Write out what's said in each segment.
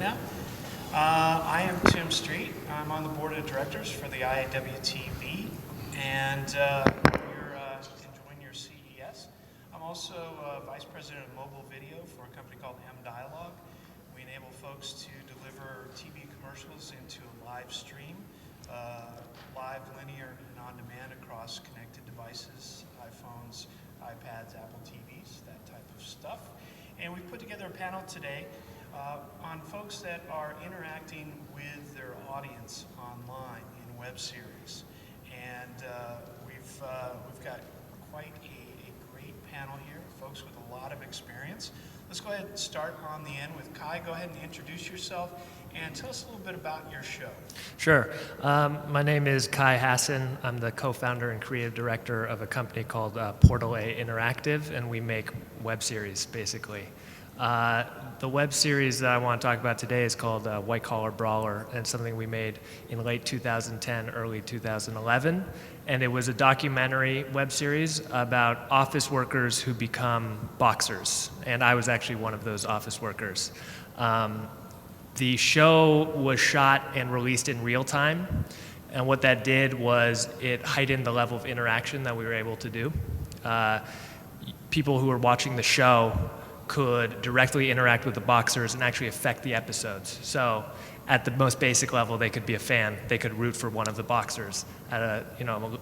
now. I am Tim Street. I'm on the board of directors for the IAWTV, and you're enjoying your CES. I'm also vice president of mobile video for a company called M-Dialogue. We enable folks to deliver TV commercials into a live stream, live, linear, and on-demand across connected devices, iPhones, iPads, Apple TVs, that type of stuff. And we put together a panel today on folks that are interacting with their audience online in web series. And we've got quite a great panel here, folks with a lot of experience. Let's go ahead and start on the end with Kai. Go ahead and introduce yourself and tell us a little bit about your show. Sure. My name is Kai Hasson. I'm the co-founder and creative director of a company called Portal A Interactive, and we make web series, basically. The web series that I want to talk about today is called White Collar Brawler, and it's something we made in late 2010, early 2011. And it was a documentary web series about office workers who become boxers. And I was actually one of those office workers. The show was shot and released in real time. And what that did was it heightened the level of interaction that we were able to do. People who were watching the show could directly interact with the boxers and actually affect the episodes. So at the most basic level, they could be a fan. They could root for one of the boxers. At a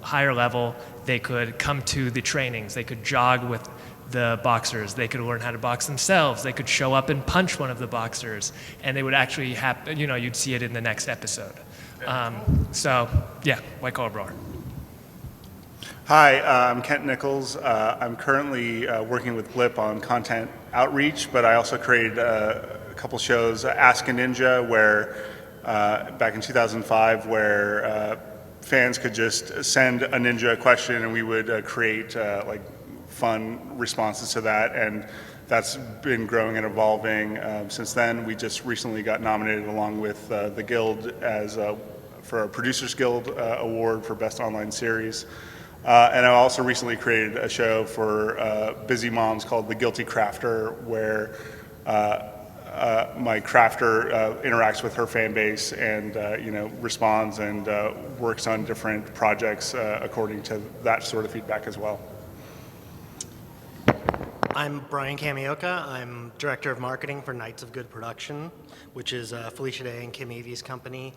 higher level, they could come to the trainings. They could jog with the boxers. They could learn how to box themselves. They could show up and punch one of the boxers, and they would actually happen. You'd see it in the next episode. So yeah, White Collar Brawler. Hi, I'm Kent Nichols. I'm currently working with Blip on content outreach, but I also created a couple shows, Ask a Ninja, where back in 2005, where fans could just send a ninja a question and we would create like fun responses to that, and that's been growing and evolving since then. We just recently got nominated along with the Guild for a Producers Guild Award for Best Online Series. And I also recently created a show for busy moms called The Guilty Crafter, where my crafter interacts with her fan base and responds and works on different projects according to that sort of feedback as well. I'm Brian Kameoka. I'm Director of Marketing for Knights of Good Production, which is Felicia Day and Kim Avey's company.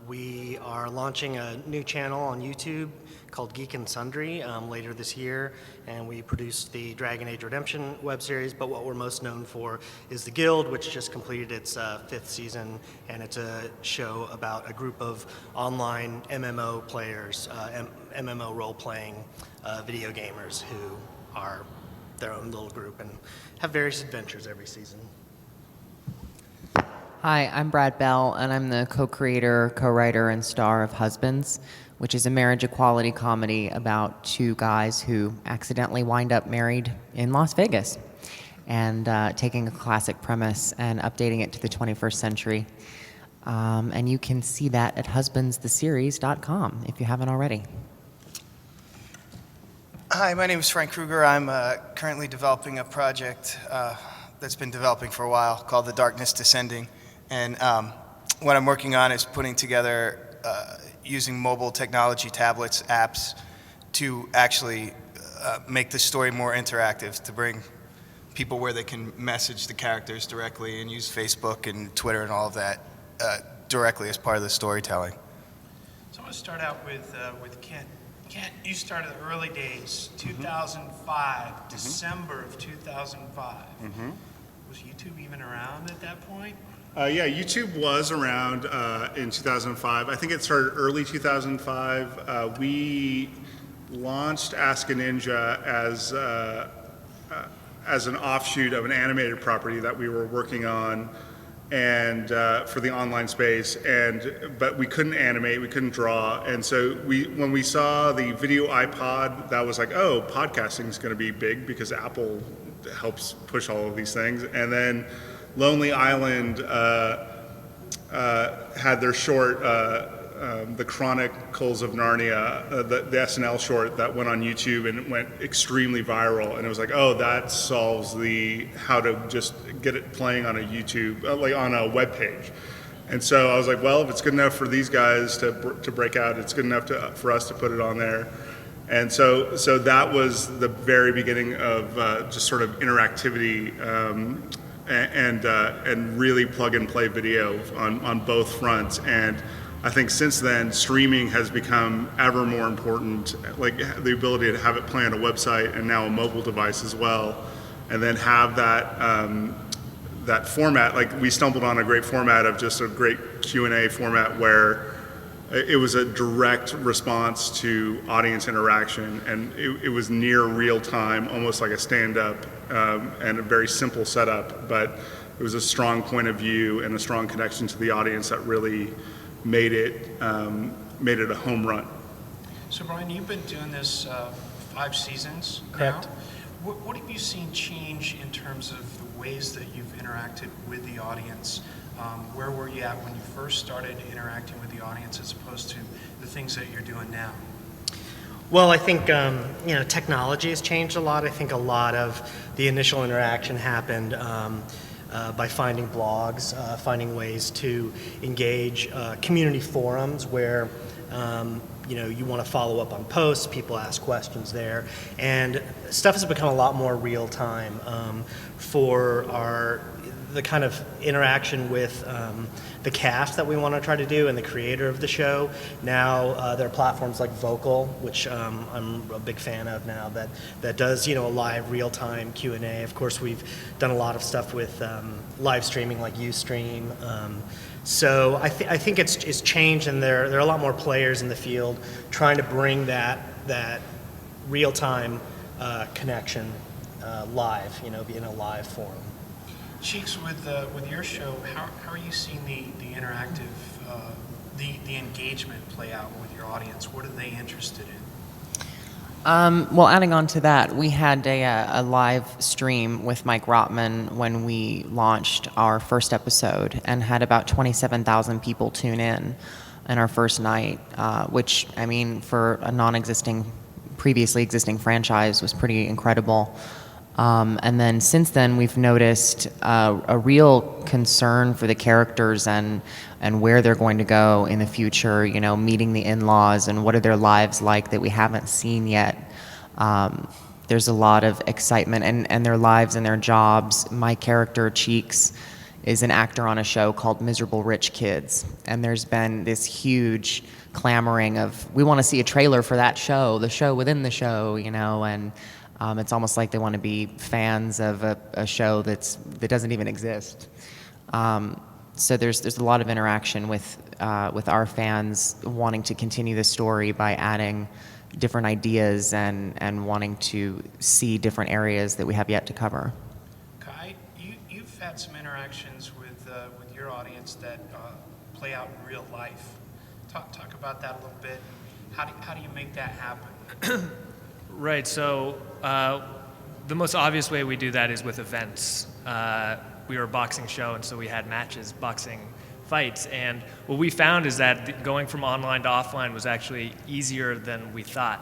We are launching a new channel on YouTube called Geek and Sundry later this year, and we produced the Dragon Age Redemption web series, but what we're most known for is The Guild, which just completed its 5th season, and it's a show about a group of online MMO players, MMO role-playing video gamers who are their own little group and have various adventures every season. Hi, I'm Brad Bell, and I'm the co-creator, co-writer, and star of Husbands, which is a marriage equality comedy about two guys who accidentally wind up married in Las Vegas, and taking a classic premise and updating it to the 21st century. And you can see that at husbandstheseries.com if you haven't already. Hi, my name is Frank Krueger. I'm currently developing a project that's been developing for a while called The Darkness Descending. And what I'm working on is putting together, using mobile technology, tablets, apps, to actually make the story more interactive, to bring people where they can message the characters directly and use Facebook and Twitter and all of that directly as part of the storytelling. So I want to start out with Kent. Kent, you started the early days, 2005, December of 2005. Was YouTube even around at that point? Yeah, YouTube was around in 2005. I think it started early 2005. We launched Ask a Ninja as an offshoot of an animated property that we were working on, and for the online space, but we couldn't animate, we couldn't draw, and so when we saw the video iPod, that was like, oh, podcasting is going to be big because Apple helps push all of these things. And then Lonely Island had their short the Chronicles of Narnia, the SNL short that went on YouTube and it went extremely viral, and it was like, oh, that solves the how to just get it playing on a YouTube, like on a web page. And so I was like, well, if it's good enough for these guys to break out, it's good enough for us to put it on there. And so that was the very beginning of just sort of interactivity and really plug and play video on both fronts. And I think since then, streaming has become ever more important, like the ability to have it play on a website and now a mobile device as well, and then have that format. Like we stumbled on a great format of just a great Q&A format where it was a direct response to audience interaction, and it was near real time, almost like a stand-up, and a very simple setup, but it was a strong point of view and a strong connection to the audience that really made it a home run. So Brian, you've been doing this 5 seasons Correct. now. What have you seen change in terms of the ways that you've interacted with the audience? Where were you at when you first started interacting with the audience as opposed to the things that you're doing now? Well, I think technology has changed a lot. I think a lot of the initial interaction happened by finding blogs, finding ways to engage community forums where you want to follow up on posts, people ask questions there, and stuff has become a lot more real time for the kind of interaction with the cast that we want to try to do and the creator of the show. Now there are platforms like Vocal, which I'm a big fan of now, that does a live real-time Q&A. Of course, we've done a lot of stuff with live streaming like Ustream. So I think it's changed, and there are a lot more players in the field trying to bring that real-time connection live, in a live forum. Cheeks, with your show, how are you seeing the interactive, the engagement play out with your audience? What are they interested in? Well, adding on to that, we had a live stream with Mike Rotman when we launched our first episode and had about 27,000 people tune in our first night, which, I mean, for a previously existing franchise was pretty incredible. And then since then, we've noticed a real concern for the characters and where they're going to go in the future, meeting the in-laws and what are their lives like that we haven't seen yet. There's a lot of excitement and their lives and their jobs. My character, Cheeks, is an actor on a show called Miserable Rich Kids. And there's been this huge clamoring of, we want to see a trailer for that show, the show within the show, and it's almost like they want to be fans of a show that doesn't even exist. So there's a lot of interaction with our fans wanting to continue the story by adding different ideas and wanting to see different areas that we have yet to cover. Kai, you've had some interactions with your audience that play out in real life. Talk about that a little bit. How do you make that happen? Right, so the most obvious way we do that is with events. We were a boxing show, and so we had matches, boxing fights, and what we found is that going from online to offline was actually easier than we thought,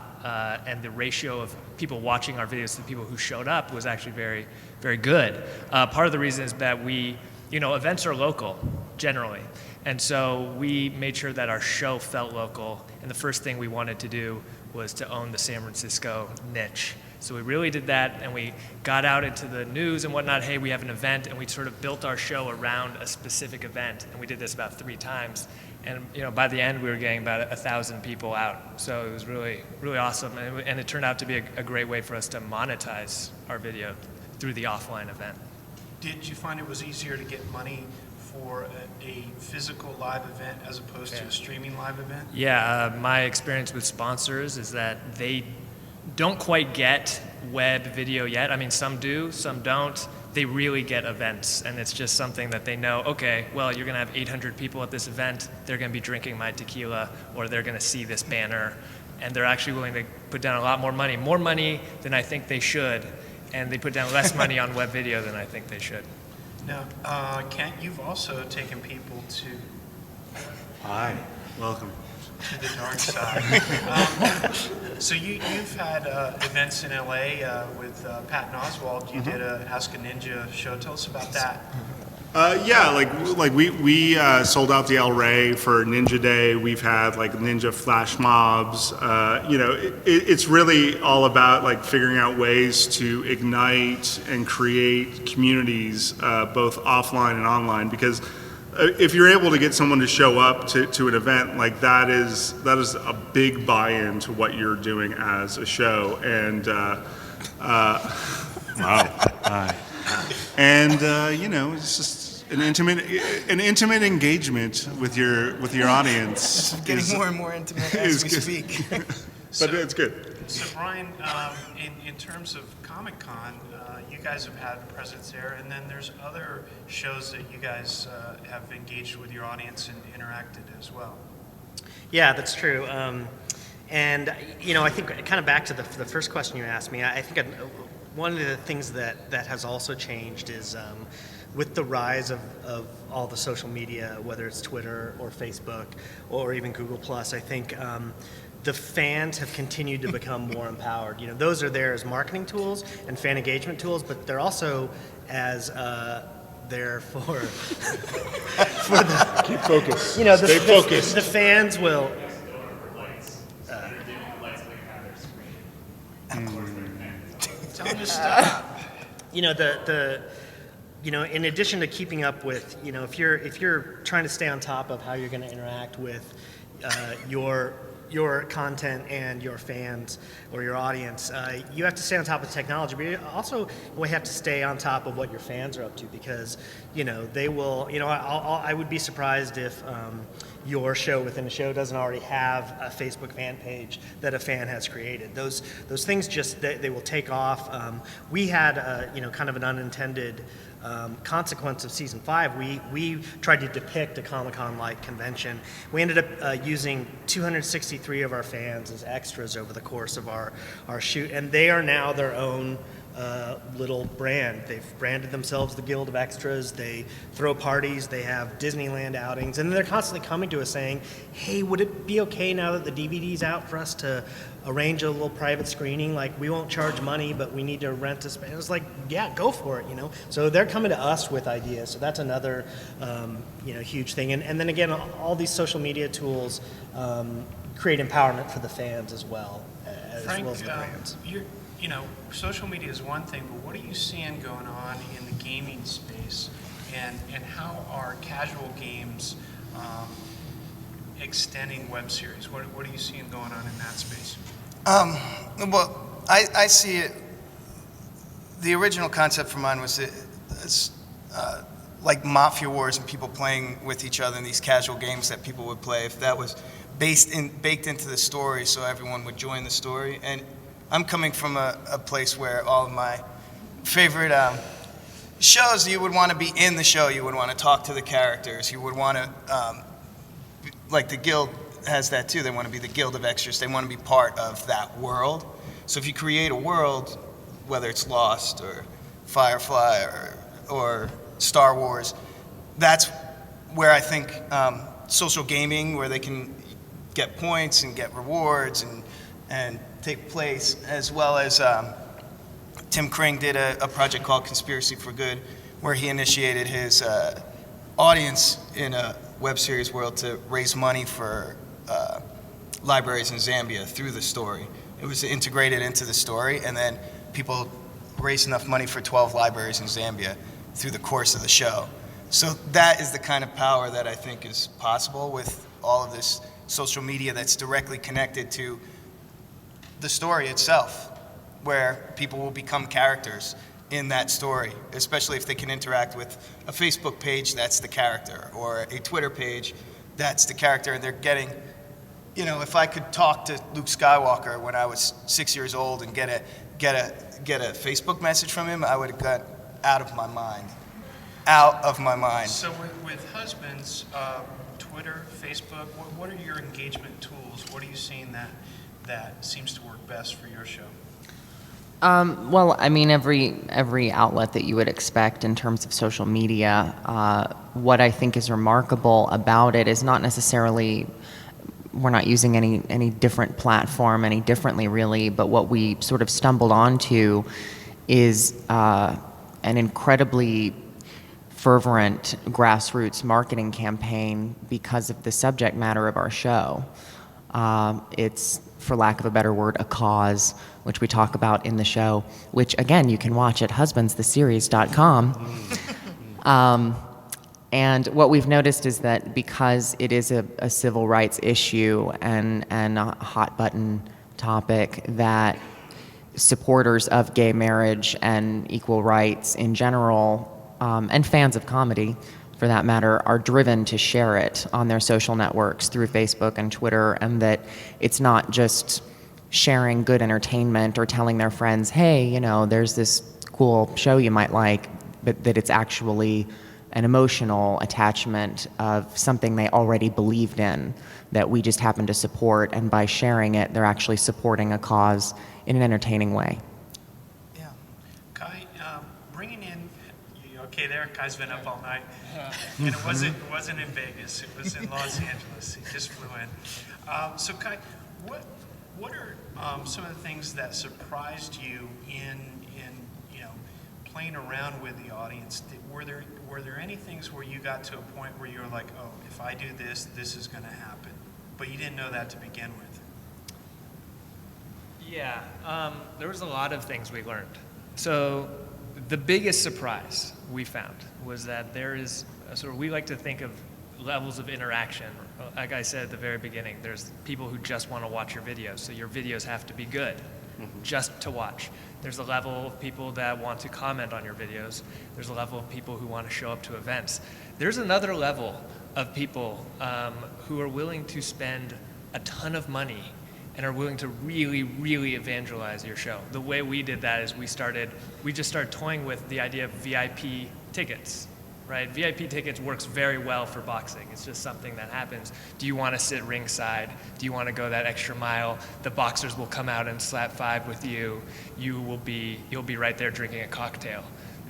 and the ratio of people watching our videos to the people who showed up was actually very, very good. Part of the reason is that events are local, generally, and so we made sure that our show felt local, and the first thing we wanted to do was to own the San Francisco niche. So we really did that, and we got out into the news and whatnot. Hey, we have an event, and we sort of built our show around a specific event, and we did this about 3 times. And by the end, we were getting about 1,000 people out. So it was really, really awesome, and it turned out to be a great way for us to monetize our video through the offline event. Did you find it was easier to get money for a physical live event as opposed to a streaming live event? Yeah, my experience with sponsors is that they don't quite get web video yet. I mean, some do, some don't. They really get events, and it's just something that they know, okay, well, you're gonna have 800 people at this event, they're gonna be drinking my tequila, or they're gonna see this banner, and they're actually willing to put down a lot more money than I think they should, and they put down less money on web video than I think they should. Now, Kent, you've also taken people to... Hi, welcome. To the dark side. So you've had events in LA with Pat and Oswald. You did a Ask a Ninja show. Tell us about that. Yeah, like we sold out the El Rey for Ninja Day. We've had like Ninja flash mobs. It's really all about like figuring out ways to ignite and create communities, both offline and online. Because if you're able to get someone to show up to an event, like that is a big buy-in to what you're doing as a show. And wow. And it's just an intimate engagement with your audience. It's getting more and more intimate as we speak. But it's good. So Brian, in terms of Comic-Con, you guys have had a presence there, and then there's other shows that you guys have engaged with your audience and interacted as well. Yeah, that's true. And I think kind of back to the first question you asked me, I think one of the things that has also changed is with the rise of all the social media, whether it's Twitter or Facebook or even Google+, I think the fans have continued to become more empowered. Those are there as marketing tools and fan engagement tools, but they're also as there for the Keep focused. Stay focused. The fans will. Tell them to stop. In addition to keeping up with, if you're trying to stay on top of how you're going to interact with your content and your fans or your audience, you have to stay on top of technology, but you also have to stay on top of what your fans are up to, because they will. I would be surprised if your show within a show doesn't already have a Facebook fan page that a fan has created. Those things just they will take off. We had kind of an unintended consequence of season 5. We tried to depict a Comic-Con-like convention. We ended up using 263 of our fans as extras over the course of our shoot, and they are now their own little brand. They've branded themselves the Guild of Extras. They throw parties. They have Disneyland outings, and they're constantly coming to us saying, "Hey, would it be okay now that the DVD's out for us to arrange a little private screening? Like, we won't charge money, but we need to rent a space." It was like, yeah, go for it, So they're coming to us with ideas. So that's another, huge thing. And then again, all these social media tools create empowerment for the fans as well, Frank, well as the brands. Social media is one thing, but what are you seeing going on in the gaming space, and how are casual games extending web series? What are you seeing going on in that space? Well, I see it. The original concept for mine was like Mafia Wars and people playing with each other in these casual games that people would play, if that was baked into the story, so everyone would join the story. And I'm coming from a place where all of my favorite shows, you would want to be in the show, you would want to talk to the characters, you would want to, like the Guild has that too, they want to be the Guild of Extras, they want to be part of that world. So if you create a world, whether it's Lost or Firefly or Star Wars, that's where I think social gaming, where they can get points and get rewards and take place, as well as Tim Kring did a project called Conspiracy for Good, where he initiated his audience in a web series world to raise money for libraries in Zambia through the story. It was integrated into the story, and then people raised enough money for 12 libraries in Zambia through the course of the show. So that is the kind of power that I think is possible with all of this social media that's directly connected to the story itself, where people will become characters in that story, especially if they can interact with a Facebook page that's the character, or a Twitter page that's the character, and they're getting, if I could talk to Luke Skywalker when I was 6 years old and get a Facebook message from him, I would have got out of my mind. So with husbands, Twitter, Facebook, what are your engagement tools? What are you seeing that seems to work best for your show? Well, I mean, every outlet that you would expect in terms of social media, what I think is remarkable about it is not necessarily we're not using any different platform any differently really, but what we sort of stumbled onto is an incredibly fervent grassroots marketing campaign because of the subject matter of our show. It's, for lack of a better word, a cause, which we talk about in the show, which again you can watch at husbandstheseries.com. And what we've noticed is that because it is a civil rights issue and a hot button topic, that supporters of gay marriage and equal rights in general, and fans of comedy for that matter, are driven to share it on their social networks through Facebook and Twitter, and that it's not just sharing good entertainment or telling their friends, hey, you know, there's this cool show you might like, but that it's actually an emotional attachment of something they already believed in that we just happen to support, and by sharing it, they're actually supporting a cause in an entertaining way. Yeah. Kai, bringing in, you okay there? Kai's been up all night. And it wasn't in Vegas, it was in Los Angeles. He just flew in. So Kai, what are some of the things that surprised you in playing around with the audience? Were there any things where you got to a point where you were like, oh, if I do this, this is going to happen, but you didn't know that to begin with? Yeah, there was a lot of things we learned. So the biggest surprise we found was that there is we like to think of levels of interaction. Like I said at the very beginning, there's people who just want to watch your videos, so your videos have to be good, just to watch. There's a level of people that want to comment on your videos. There's a level of people who want to show up to events. There's another level of people who are willing to spend a ton of money and are willing to really, really evangelize your show. The way we did that is we just started toying with the idea of VIP tickets, right? VIP tickets works very well for boxing. It's just something that happens. Do you want to sit ringside? Do you want to go that extra mile? The boxers will come out and slap five with you. You'll be right there drinking a cocktail.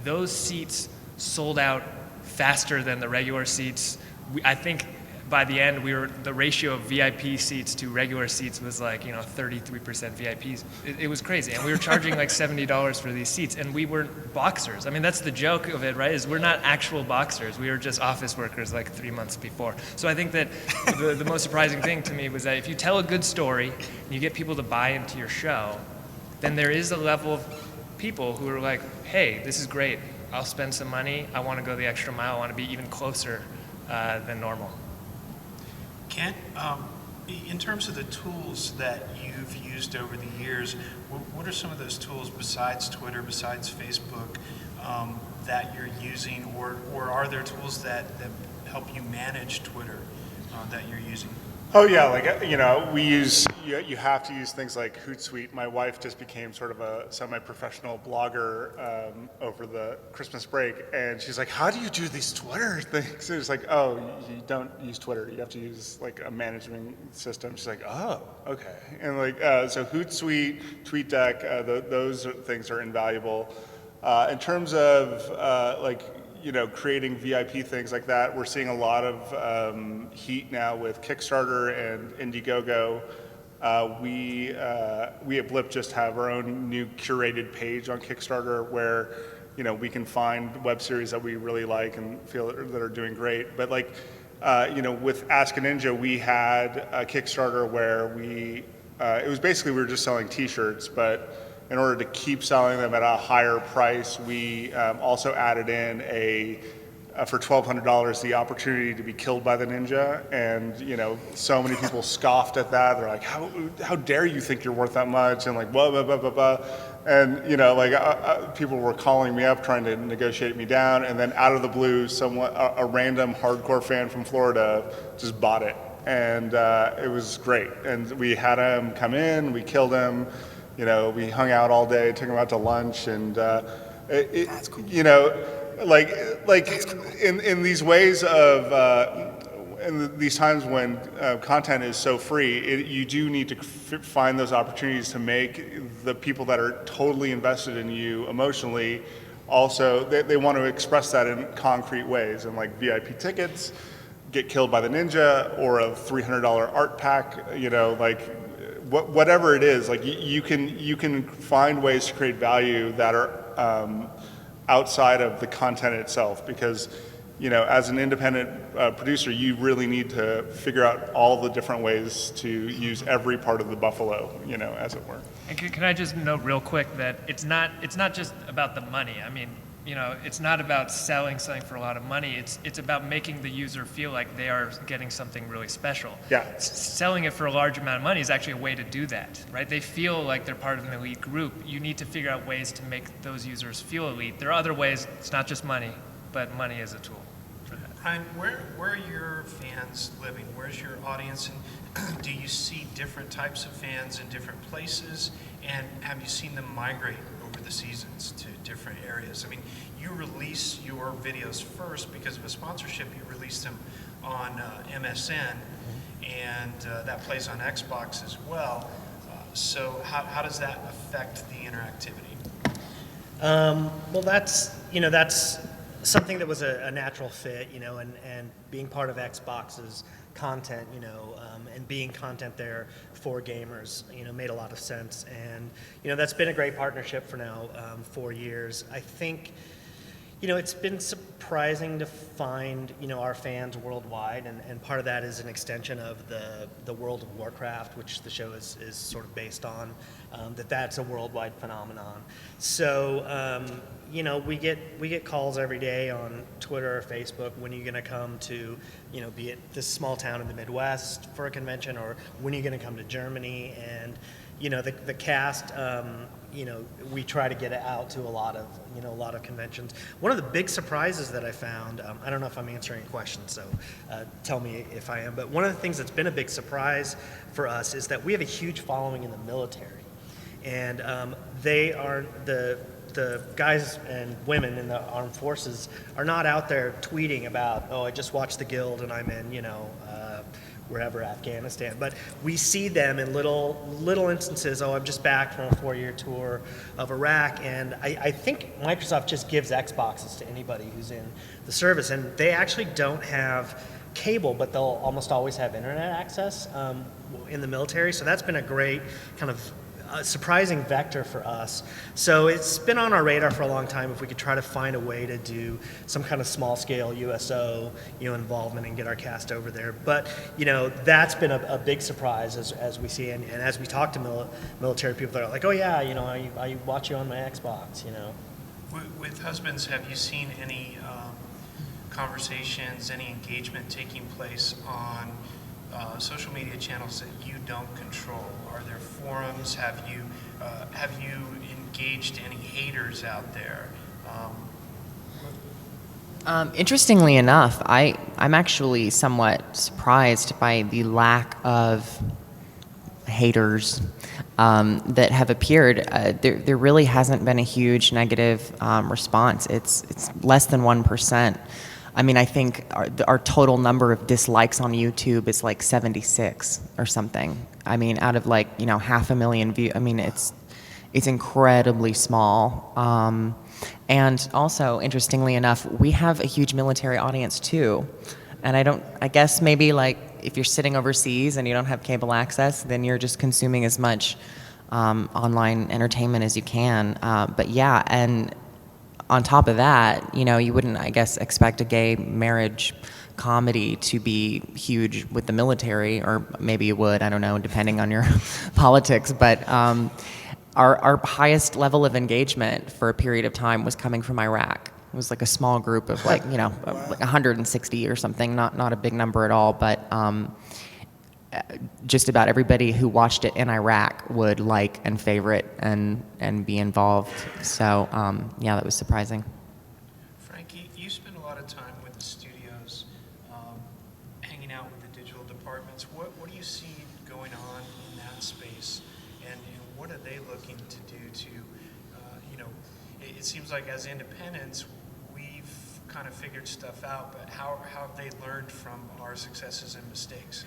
Those seats sold out faster than the regular seats. I think by the end, the ratio of VIP seats to regular seats was 33% VIPs. It was crazy, and we were charging like $70 for these seats, and we weren't boxers. I mean, that's the joke of it, right? Is we're not actual boxers. We were just office workers like 3 months before. So I think that the most surprising thing to me was that if you tell a good story and you get people to buy into your show, then there is a level of people who are like, hey, this is great. I'll spend some money. I want to go the extra mile. I want to be even closer than normal. Kent, in terms of the tools that you've used over the years, what are some of those tools besides Twitter, besides Facebook, that you're using, or are there tools that help you manage Twitter that you're using? Oh yeah, you have to use things like Hootsuite. My wife just became sort of a semi-professional blogger over the Christmas break, and she's like, how do you do these Twitter things? And it's like, oh, you don't use Twitter, you have to use like a management system. She's like, oh, okay. And so Hootsuite, TweetDeck, those things are invaluable. In terms of creating VIP things like that, we're seeing a lot of heat now with Kickstarter and Indiegogo. We at Blip just have our own new curated page on Kickstarter where we can find web series that we really like and feel that are doing great. But with Ask a Ninja, we had a Kickstarter where it was basically we were just selling T-shirts, but in order to keep selling them at a higher price, we also added in for $1,200 the opportunity to be killed by the ninja, and so many people scoffed at that. They're like, how dare you think you're worth that much, and blah blah blah blah blah, and people were calling me up trying to negotiate me down, and then out of the blue, a random hardcore fan from Florida just bought it, and it was great, and we had him come in, we killed him. We hung out all day, took him out to lunch, and that's cool. In these ways of in these times when content is so free, you do need to find those opportunities to make the people that are totally invested in you emotionally also they want to express that in concrete ways, and like VIP tickets get killed by the ninja or a $300 art pack, like whatever it is, like you can find ways to create value that are outside of the content itself, because as an independent producer, you really need to figure out all the different ways to use every part of the buffalo, as it were. And can I just note real quick that it's not just about the money. I mean, it's not about selling something for a lot of money. It's about making the user feel like they are getting something really special. Yeah. Selling it for a large amount of money is actually a way to do that, right? They feel like they're part of an elite group. You need to figure out ways to make those users feel elite. There are other ways. It's not just money, but money is a tool for that. Ryan, where are your fans living? Where's your audience? And do you see different types of fans in different places? And have you seen them migrate over the seasons to different areas? I mean, you release your videos first because of a sponsorship. You release them on MSN, and that plays on Xbox as well. So how does that affect the interactivity? Well, that's something that was a natural fit, and being part of Xbox's content, and being content there for gamers, made a lot of sense. And, that's been a great partnership for now 4 years. I think, it's been surprising to find, our fans worldwide, and part of that is an extension of the World of Warcraft, which the show is sort of based on, that's a worldwide phenomenon. So, we get calls every day on Twitter or Facebook, when are you going to come to, be it this small town in the Midwest for a convention, or when are you going to come to Germany? And, the cast, we try to get it out to a lot of conventions. One of the big surprises that I found, I don't know if I'm answering a question, so tell me if I am, but one of the things that's been a big surprise for us is that we have a huge following in the military. And they are the guys and women in the armed forces are not out there tweeting about, I just watched the Guild and I'm in, wherever, Afghanistan. But we see them in little instances. I'm just back from a 4-year tour of Iraq, and I think Microsoft just gives Xboxes to anybody who's in the service, and they actually don't have cable, but they'll almost always have internet access in the military. So that's been a great kind of surprising vector for us. So it's been on our radar for a long time if we could try to find a way to do some kind of small scale USO involvement and get our cast over there. But that's been a big surprise as we see, and as we talk to military people, they're like, oh yeah, I watch you on my Xbox. With husbands, have you seen any conversations, any engagement taking place on social media channels that you don't control? Are there forums? Have you engaged any haters out there? Interestingly enough, I'm actually somewhat surprised by the lack of haters that have appeared. There really hasn't been a huge negative response. It's less than 1%. I mean, I think our total number of dislikes on YouTube is like 76 or something. I mean, out of 500,000 views. I mean, it's incredibly small. And also, interestingly enough, we have a huge military audience too. And I guess maybe if you're sitting overseas and you don't have cable access, then you're just consuming as much online entertainment as you can. But yeah, and on top of that, you wouldn't, I guess, expect a gay marriage comedy to be huge with the military, or maybe you would, I don't know, depending on your politics. But our highest level of engagement for a period of time was coming from Iraq. It was like a small group of like 160 or something, not a big number at all, but just about everybody who watched it in Iraq would like and favorite and be involved. So yeah, that was surprising. Frankie, you spend a lot of time with the studios, hanging out with the digital departments. What do you see going on in that space, and what are they looking to do to, it seems like as independents, we've kind of figured stuff out, but how have they learned from our successes and mistakes?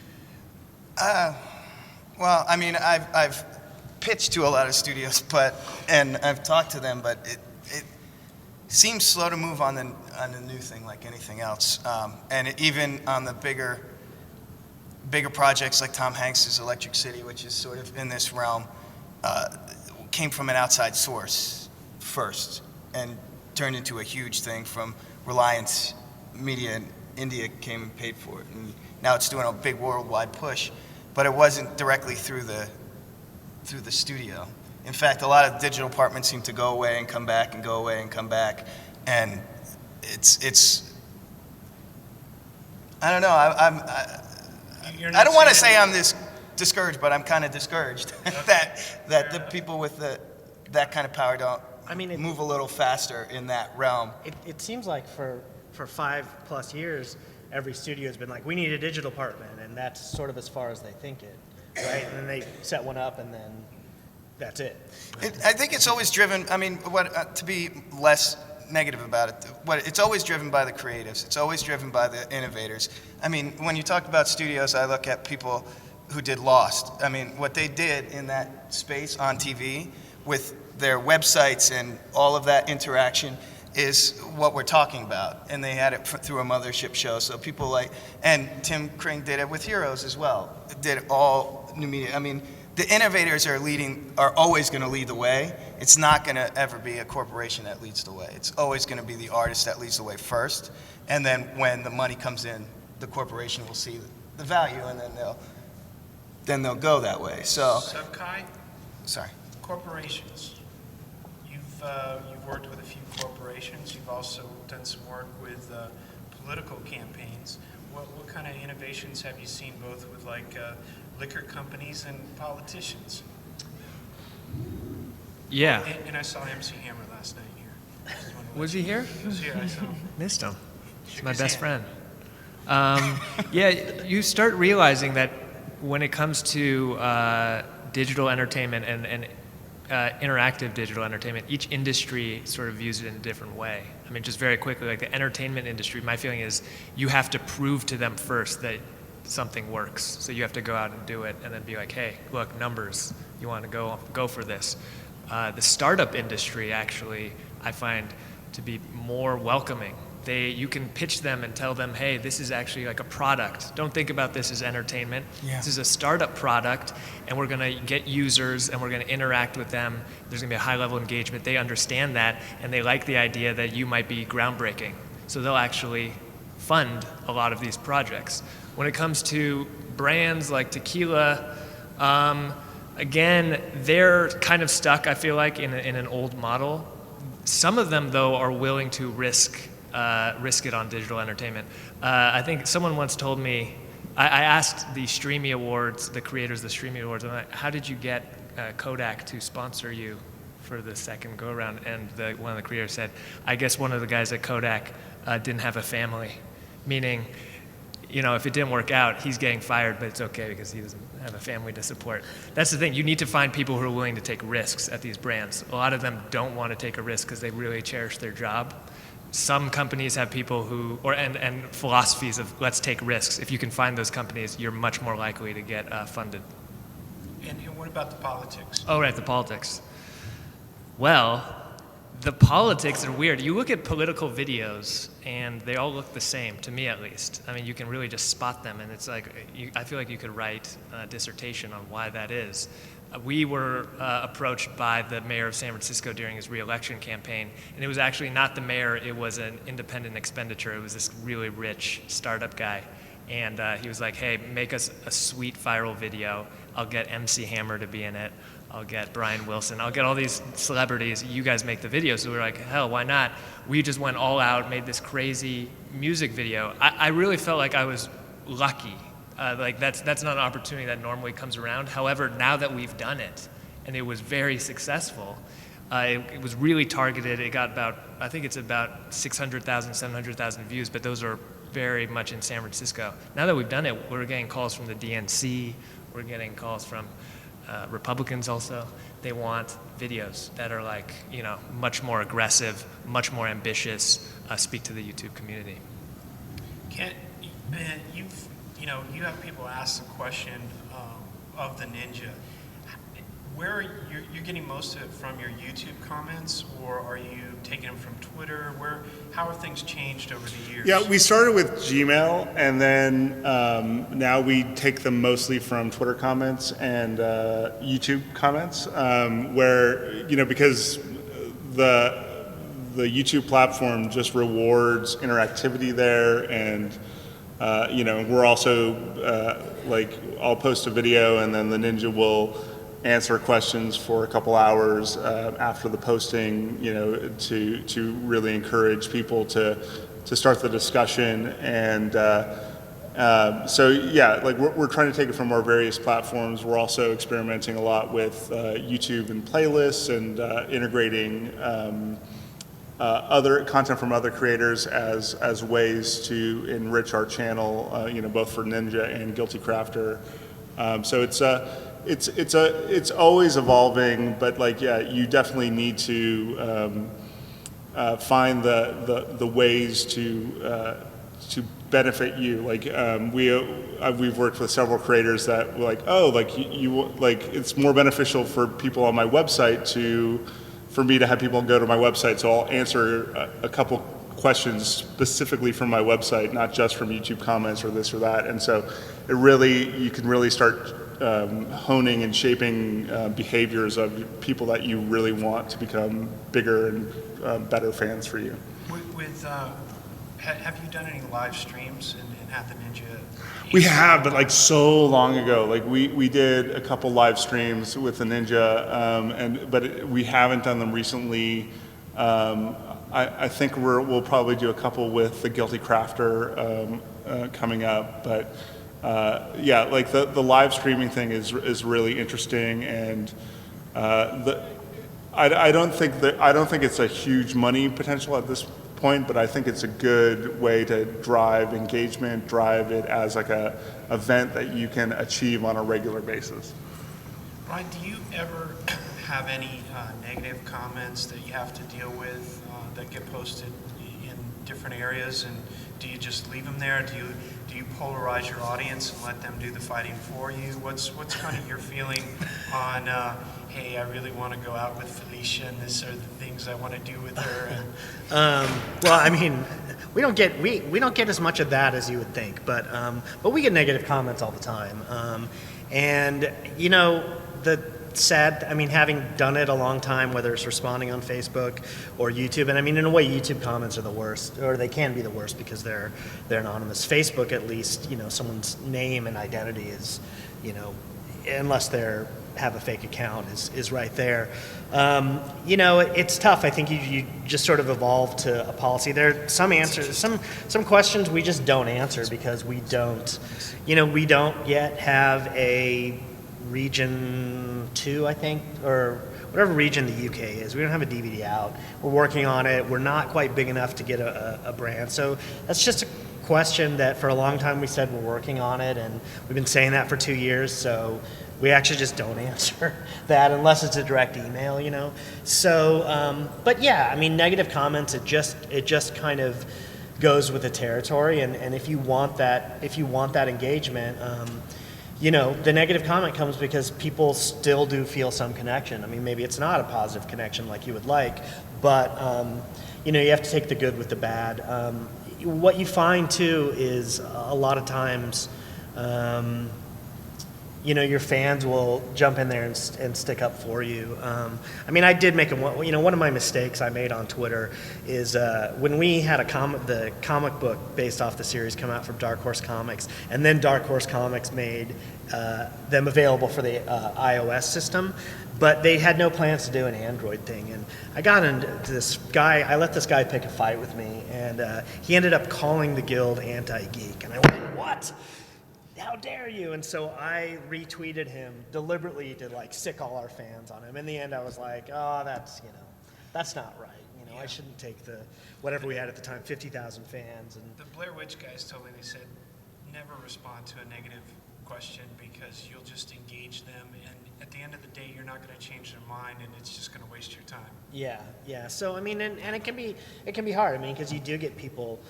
Well, I mean, I've pitched to a lot of studios, and I've talked to them, but seems slow to move on the new thing like anything else. And even on the bigger projects like Tom Hanks's Electric City, which is sort of in this realm, came from an outside source first and turned into a huge thing from Reliance Media in India came and paid for it. And now it's doing a big worldwide push, but it wasn't directly through the studio. In fact, a lot of digital departments seem to go away and come back and go away and come back, and it's I don't know. I don't want to say I'm this discouraged, but I'm kind of discouraged that the people with that kind of power don't move a little faster in that realm. It seems like for 5+ years, every studio has been like, we need a digital department, and that's sort of as far as they think it, right? And then they set one up, and then that's it. I think it's always driven, to be less negative about it, it's always driven by the creatives. It's always driven by the innovators. When you talk about studios, I look at people who did Lost. What they did in that space on TV with their websites and all of that interaction is what we're talking about. And they had it through a mothership show. So people and Tim Kring did it with Heroes as well. Did all new media. The innovators are always going to lead the way. It's not going to ever be a corporation that leads the way. It's always going to be the artist that leads the way first. And then when the money comes in, the corporation will see the value, and then they'll go that way. So Kai, sorry. corporations. You've worked with a few corporations. You've also done some work with political campaigns. What kind of innovations have you seen both with liquor companies and politicians? Yeah. And I saw MC Hammer last night here. Was he here? He was here. I saw him. Missed him. He's Shook my his best hand. friend. Yeah, you start realizing that when it comes to digital entertainment and interactive digital entertainment, each industry sort of views it in a different way. Just very quickly, like the entertainment industry, my feeling is you have to prove to them first that something works. So you have to go out and do it and then be like, hey, look, numbers, you want to go for this. The startup industry, actually, I find to be more welcoming. You can pitch them and tell them, hey, this is actually like a product. Don't think about this as entertainment. Yeah. This is a startup product, and we're going to get users, and we're going to interact with them. There's going to be a high level of engagement. They understand that, and they like the idea that you might be groundbreaking. So they'll actually fund a lot of these projects. When it comes to brands like tequila, again, they're kind of stuck, I feel like, in an old model. Some of them, though, are willing to risk it on digital entertainment. I think someone once told me, I asked the Streamy Awards, the creators of the Streamy Awards, I'm like, how did you get Kodak to sponsor you for the second go around? And one of the creators said, I guess one of the guys at Kodak didn't have a family, meaning, if it didn't work out, he's getting fired, but it's okay because he doesn't have a family to support. That's the thing. You need to find people who are willing to take risks at these brands. A lot of them don't want to take a risk because they really cherish their job. Some companies have people who, and philosophies of let's take risks. If you can find those companies, you're much more likely to get funded. And what about the politics? Oh, right, the politics. Well, the politics are weird. You look at political videos, and they all look the same, to me at least. You can really just spot them, and it's like, I feel like you could write a dissertation on why that is. We were approached by the mayor of San Francisco during his re-election campaign, and it was actually not the mayor, it was an independent expenditure. It was this really rich startup guy, and he was like, hey, make us a sweet viral video. I'll get MC Hammer to be in it. I'll get Brian Wilson. I'll get all these celebrities. You guys make the video. So we were like, hell, why not? We just went all out, made this crazy music video. I really felt like I was lucky. That's not an opportunity that normally comes around. However, now that we've done it, and it was very successful, it was really targeted. It got I think it's about 600,000, 700,000 views, but those are very much in San Francisco. Now that we've done it, we're getting calls from the DNC. We're getting calls from Republicans also. They want videos that are much more aggressive, much more ambitious, speak to the YouTube community. You have people ask the question of the Ninja. where are you're getting most of it from your YouTube comments, or are you taking them from Twitter? How have things changed over the years? Yeah, we started with Gmail, and then now we take them mostly from Twitter comments and YouTube comments, where, because the YouTube platform just rewards interactivity there, and we're also I'll post a video, and then the Ninja will answer questions for a couple hours after the posting, to really encourage people to start the discussion. And we're trying to take it from our various platforms. We're also experimenting a lot with YouTube and playlists, and integrating other content from other creators as ways to enrich our channel, both for Ninja and Guilty Crafter. So it's always evolving, but you definitely need to find the ways to benefit you. We've worked with several creators that were it's more beneficial for people on my website for me to have people go to my website, so I'll answer a couple questions specifically from my website, not just from YouTube comments or this or that. And so you can really start honing and shaping behaviors of people that you really want to become bigger and better fans for you. Have you done any live streams and had the Ninja? We have, but so long ago. We did a couple live streams with the Ninja, but we haven't done them recently. I think we'll probably do a couple with the Guilty Crafter coming up, but the live streaming thing is really interesting, and I don't think it's a huge money potential at this point, but I think it's a good way to drive engagement, drive it as a event that you can achieve on a regular basis. Brian, do you ever have any negative comments that you have to deal with that get posted in different areas, and do you just leave them there? Do you polarize your audience and let them do the fighting for you? What's kind of your feeling on hey, I really want to go out with Felicia, and this are the things I want to do with her? We don't get as much of that as you would think, but we get negative comments all the time. Having done it a long time, whether it's responding on Facebook or YouTube, and in a way, YouTube comments are the worst, or they can be the worst because they're anonymous. Facebook, at least, someone's name and identity is, unless they have a fake account, is right there. It's tough. I think you just sort of evolve to a policy. There are some answers, some questions we just don't answer because we don't yet have a Region 2, I think, or whatever region the UK is. We don't have a DVD out. We're working on it. We're not quite big enough to get a brand. So that's just a question that for a long time we said we're working on it, and we've been saying that for 2 years. So we actually just don't answer that unless it's a direct email, So, negative comments, it just kind of goes with the territory. And if you want that engagement, the negative comment comes because people still do feel some connection. Maybe it's not a positive connection like you would like, but, you have to take the good with the bad. What you find, too, is a lot of times, your fans will jump in there and stick up for you. I did make one of my mistakes I made on Twitter is when we had the comic book based off the series come out from Dark Horse Comics, and then Dark Horse Comics made them available for the iOS system, but they had no plans to do an Android thing. And I got into this guy, I let this guy pick a fight with me, and he ended up calling the guild anti-geek. And I went, what? How dare you? And so I retweeted him deliberately to sick all our fans on him. In the end, I was like, oh, that's not right. I shouldn't take whatever we had at the time, 50,000 fans. And the Blair Witch guys told me, they said, never respond to a negative question because you'll just engage them, and at the end of the day, you're not going to change their mind, and it's just going to waste your time. Yeah, yeah. So I mean, and it can be hard. I mean, because you do get people,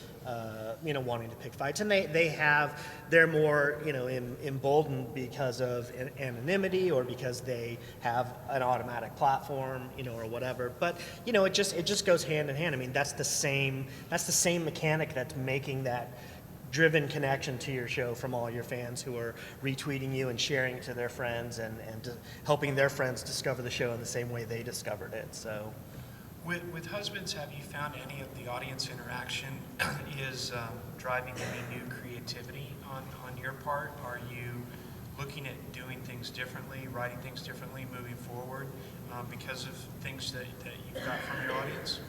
wanting to pick fights, and they're more, emboldened because of anonymity or because they have an automatic platform, or whatever. But it just goes hand in hand. I mean, that's the same mechanic that's making that driven connection to your show from all your fans who are retweeting you and sharing to their friends and helping their friends discover the show in the same way they discovered it. So, with Husbands, have you found any of the audience interaction is driving any new creativity on your part? Are you looking at doing things differently, writing things differently, moving forward because of things that you've got from your audience?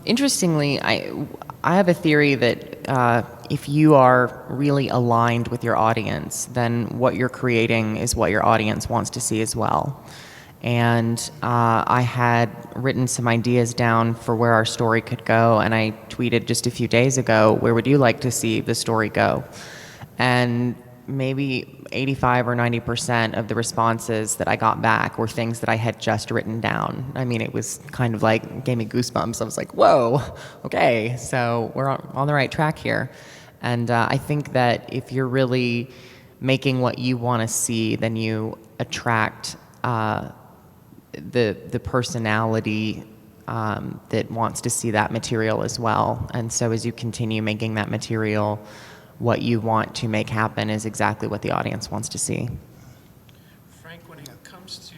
Interestingly, I have a theory that if you are really aligned with your audience, then what you're creating is what your audience wants to see as well. And I had written some ideas down for where our story could go, and I tweeted just a few days ago, where would you like to see the story go? And maybe 85 or 90% of the responses that I got back were things that I had just written down. I mean, it was kind of like, gave me goosebumps. I was like, whoa, okay, so we're on the right track here. And I think that if you're really making what you want to see, then you attract the personality that wants to see that material as well. And so as you continue making that material, what you want to make happen is exactly what the audience wants to see. Frank, when it comes to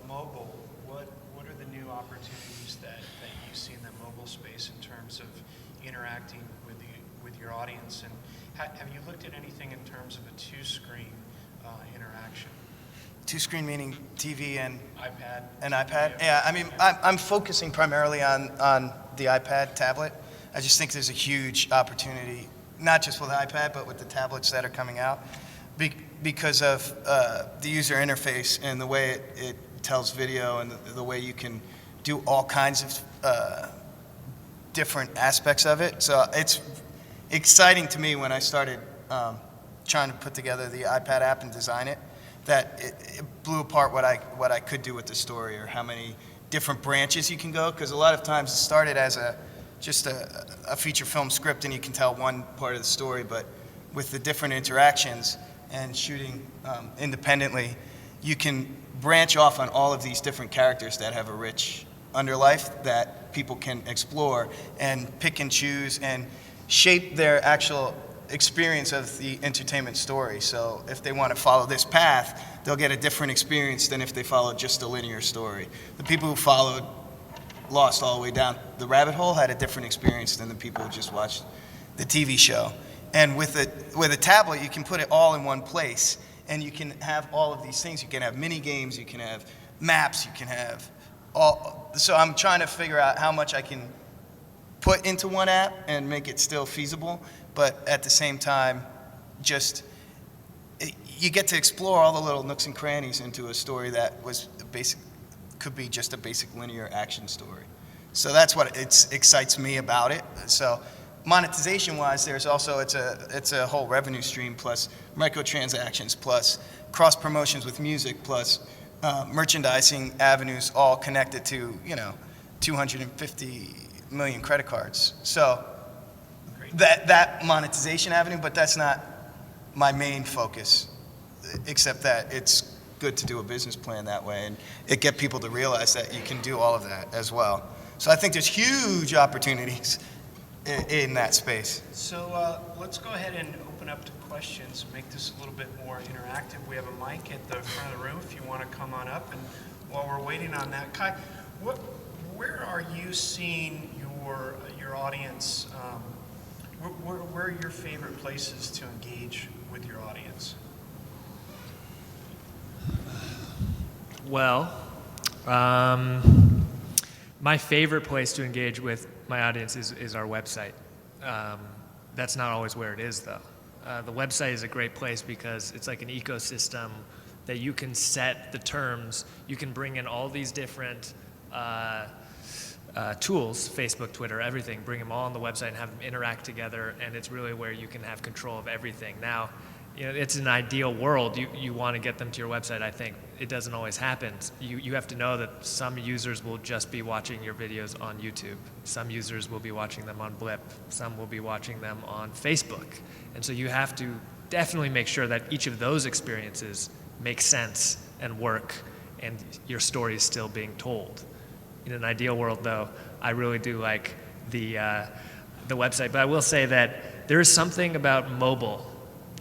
mobile, what are the new opportunities that you see in the mobile space in terms of interacting with your audience? And have you looked at anything in terms of a two-screen interaction? Two-screen meaning TV and iPad? An iPad? Yeah, I mean, I'm focusing primarily on the iPad tablet. I just think there's a huge opportunity, not just with the iPad, but with the tablets that are coming out, because of the user interface and the way it tells video and the way you can do all kinds of different aspects of it. So it's exciting to me when I started trying to put together the iPad app and design it, that it blew apart what I could do with the story, or how many different branches you can go. Because a lot of times it started as just a feature film script, and you can tell one part of the story, but with the different interactions and shooting independently, you can branch off on all of these different characters that have a rich underlife that people can explore and pick and choose and shape their actual experience of the entertainment story. So if they want to follow this path, they'll get a different experience than if they follow just a linear story. The people who followed Lost all the way down the rabbit hole had a different experience than the people who just watched the TV show. And with a tablet, you can put it all in one place, and you can have all of these things. You can have mini games, you can have maps, you can have all. So I'm trying to figure out how much I can put into one app and make it still feasible, but at the same time, you get to explore all the little nooks and crannies into a story that was could be just a basic linear action story. So that's what excites me about it. So monetization-wise, there's also it's a whole revenue stream, plus microtransactions, plus cross promotions with music, plus merchandising avenues, all connected to 250 million credit cards. So that monetization avenue, but that's not my main focus, except that it's good to do a business plan that way, and it get people to realize that you can do all of that as well. So I think there's huge opportunities in that space. So let's go ahead and open up to questions, make this a little bit more interactive. We have a mic at the front of the room if you want to come on up. And while we're waiting on that, Kai, where are you seeing your audience? Where are your favorite places to engage with your audience? Well, my favorite place to engage with my audience is our website. That's not always where it is, though. The website is a great place because it's like an ecosystem that you can set the terms. You can bring in all these different tools, Facebook, Twitter, everything, bring them all on the website and have them interact together, and it's really where you can have control of everything. Now, it's an ideal world. You want to get them to your website. I think it doesn't always happen. You have to know that some users will just be watching your videos on YouTube. Some users will be watching them on Blip. Some will be watching them on Facebook. And so you have to definitely make sure that each of those experiences make sense and work, and your story is still being told. In an ideal world, though, I really do like the website. But I will say that there is something about mobile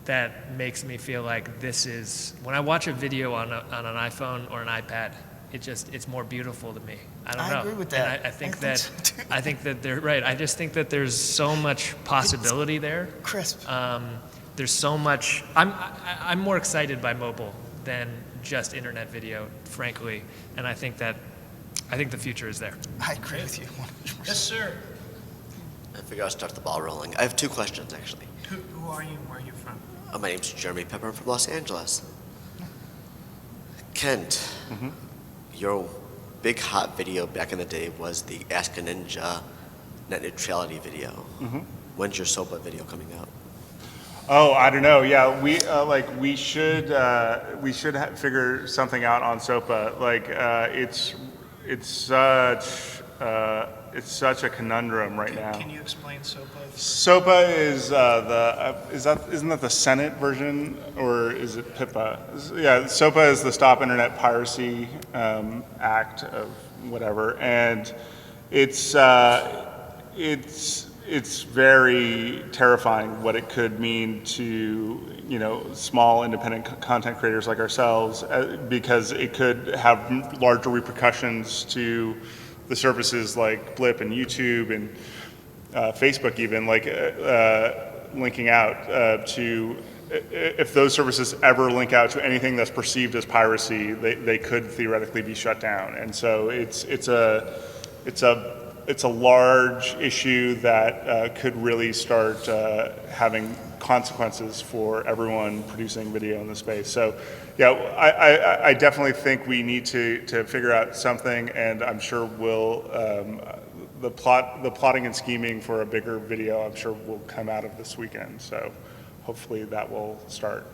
that makes me feel like this is, when I watch a video on an iPhone or an iPad, it's more beautiful to me. I don't know. I agree with that. And I think that they're right. I just think that there's so much possibility there. Crisp. There's so much. I'm more excited by mobile than just internet video, frankly. And I think the future is there. I agree with you. 100%. Yes, sir. I figure I'll start the ball rolling. I have two questions, actually. Who are you? Where are you from? My name's Jeremy Pepper from Los Angeles. Kent, your big hot video back in the day was the Ask a Ninja net neutrality video. When's your SOPA video coming out? Oh, I don't know. Yeah, we should figure something out on SOPA. It's such a conundrum right now. Can you explain SOPA? SOPA is isn't that the Senate version, or is it PIPA? Yeah, SOPA is the Stop Internet Piracy Act of whatever, and it's very terrifying what it could mean to small independent content creators like ourselves, because it could have larger repercussions to the services like Blip and YouTube and Facebook, even linking out to, if those services ever link out to anything that's perceived as piracy, they could theoretically be shut down. And so it's a large issue that could really start having consequences for everyone producing video in the space. So, yeah, I definitely think we need to figure out something, and I'm sure we'll the plotting and scheming for a bigger video, I'm sure, will come out of this weekend. So, hopefully that will start.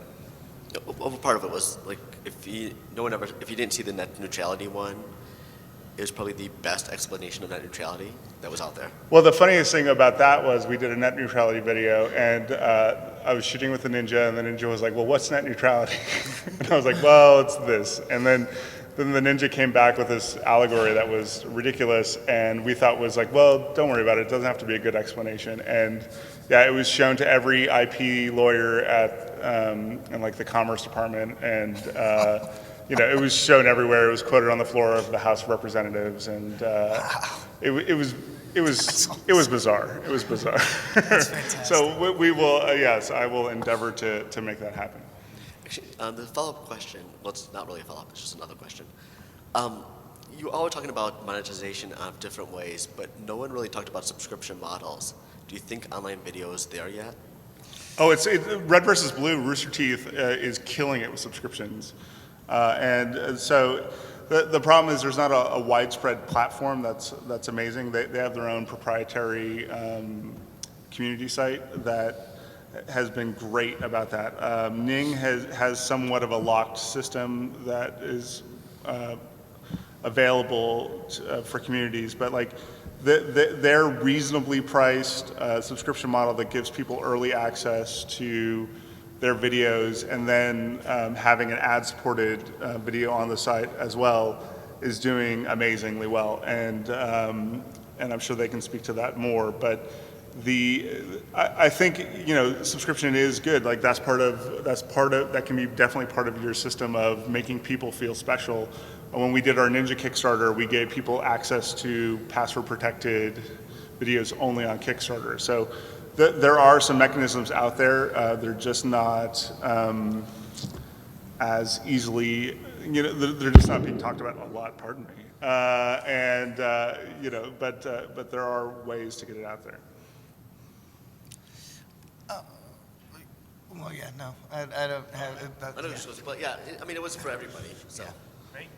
Well, part of it was if you didn't see the net neutrality one, it was probably the best explanation of net neutrality that was out there. Well, the funniest thing about that was we did a net neutrality video, and I was shooting with the Ninja, and the Ninja was like, well, what's net neutrality? And I was like, well, it's this. And then the Ninja came back with this allegory that was ridiculous, and we thought was like, well, don't worry about it. It doesn't have to be a good explanation. And yeah, it was shown to every IP lawyer at in the Commerce Department, and it was shown everywhere. It was quoted on the floor of the House of Representatives, and it was bizarre. It was bizarre. That's fantastic. So we will, yes, I will endeavor to make that happen. Actually, the follow-up question, well, it's not really a follow-up, it's just another question. You all were talking about monetization of different ways, but no one really talked about subscription models. Do you think online video is there yet? Oh, it's Red versus Blue. Rooster Teeth is killing it with subscriptions. And so the problem is there's not a widespread platform that's amazing. They have their own proprietary community site that has been great about that. Ning has somewhat of a locked system that is available for communities, but their reasonably priced subscription model that gives people early access to their videos, and then having an ad-supported video on the site as well is doing amazingly well, and I'm sure they can speak to that more. But I think subscription is good. That can be definitely part of your system of making people feel special. When we did our Ninja Kickstarter, we gave people access to password-protected videos only on Kickstarter. So there are some mechanisms out there. They're just not as easily, they're just not being talked about a lot. Pardon me. But there are ways to get it out there. Well, yeah, no, I don't have. But yeah, I mean, it was for everybody. So. Great.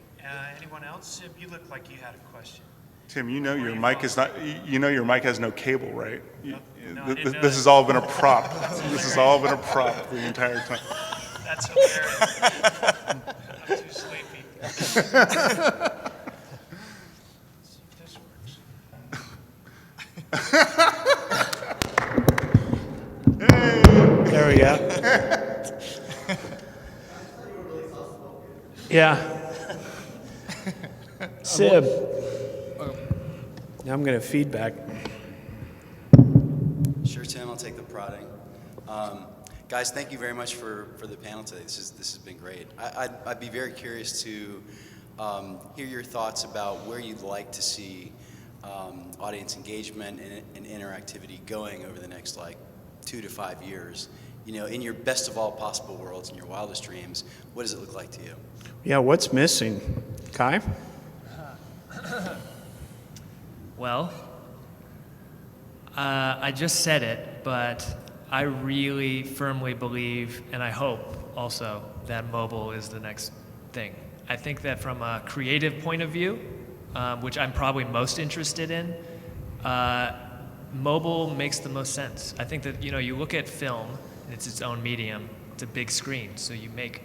Anyone else? You look like you had a question. Tim, you know your mic is not. You know your mic has no cable, right? This has does. all been a prop. This has all been a prop the entire time. That's hilarious. I'm too sleepy. Let's see if this works. There we go. Yeah. Sib. Now I'm going to feedback. Sure, Tim, I'll take the prodding. Guys, thank you very much for the panel today. This has been great. I'd be very curious to hear your thoughts about where you'd like to see audience engagement and interactivity going over the next 2 to 5 years. You know, in your best of all possible worlds, in your wildest dreams, what does it look like to you? Yeah, what's missing? Kai? Well, I just said it, but I really firmly believe, and I hope also, that mobile is the next thing. I think that from a creative point of view, which I'm probably most interested in, mobile makes the most sense. I think that, you look at film, and it's its own medium. It's a big screen, so you make,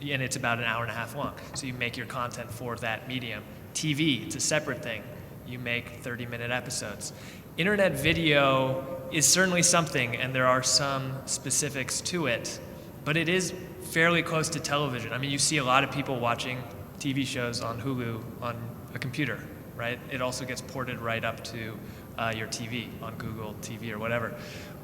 and it's about an hour and a half long, so you make your content for that medium. TV, it's a separate thing. You make 30-minute episodes. Internet video is certainly something, and there are some specifics to it, but it is fairly close to television. I mean, you see a lot of people watching TV shows on Hulu on a computer, right? It also gets ported right up to your TV on Google TV or whatever.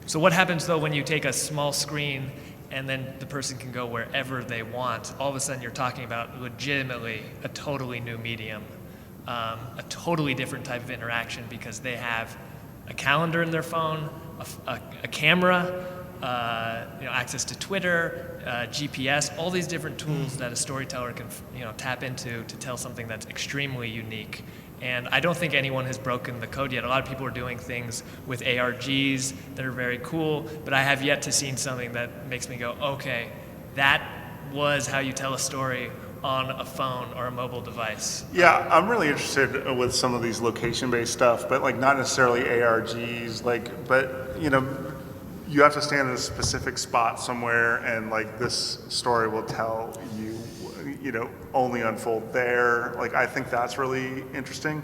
So what happens, though, when you take a small screen and then the person can go wherever they want? All of a sudden, you're talking about legitimately a totally new medium, a totally different type of interaction, because they have a calendar in their phone, a camera, access to Twitter, GPS, all these different tools that a storyteller can tap into to tell something that's extremely unique. And I don't think anyone has broken the code yet. A lot of people are doing things with ARGs that are very cool, but I have yet to see something that makes me go, okay, that was how you tell a story on a phone or a mobile device. Yeah, I'm really interested with some of these location-based stuff, but not necessarily ARGs, but you have to stand in a specific spot somewhere, and this story will tell you, only unfold there. I think that's really interesting.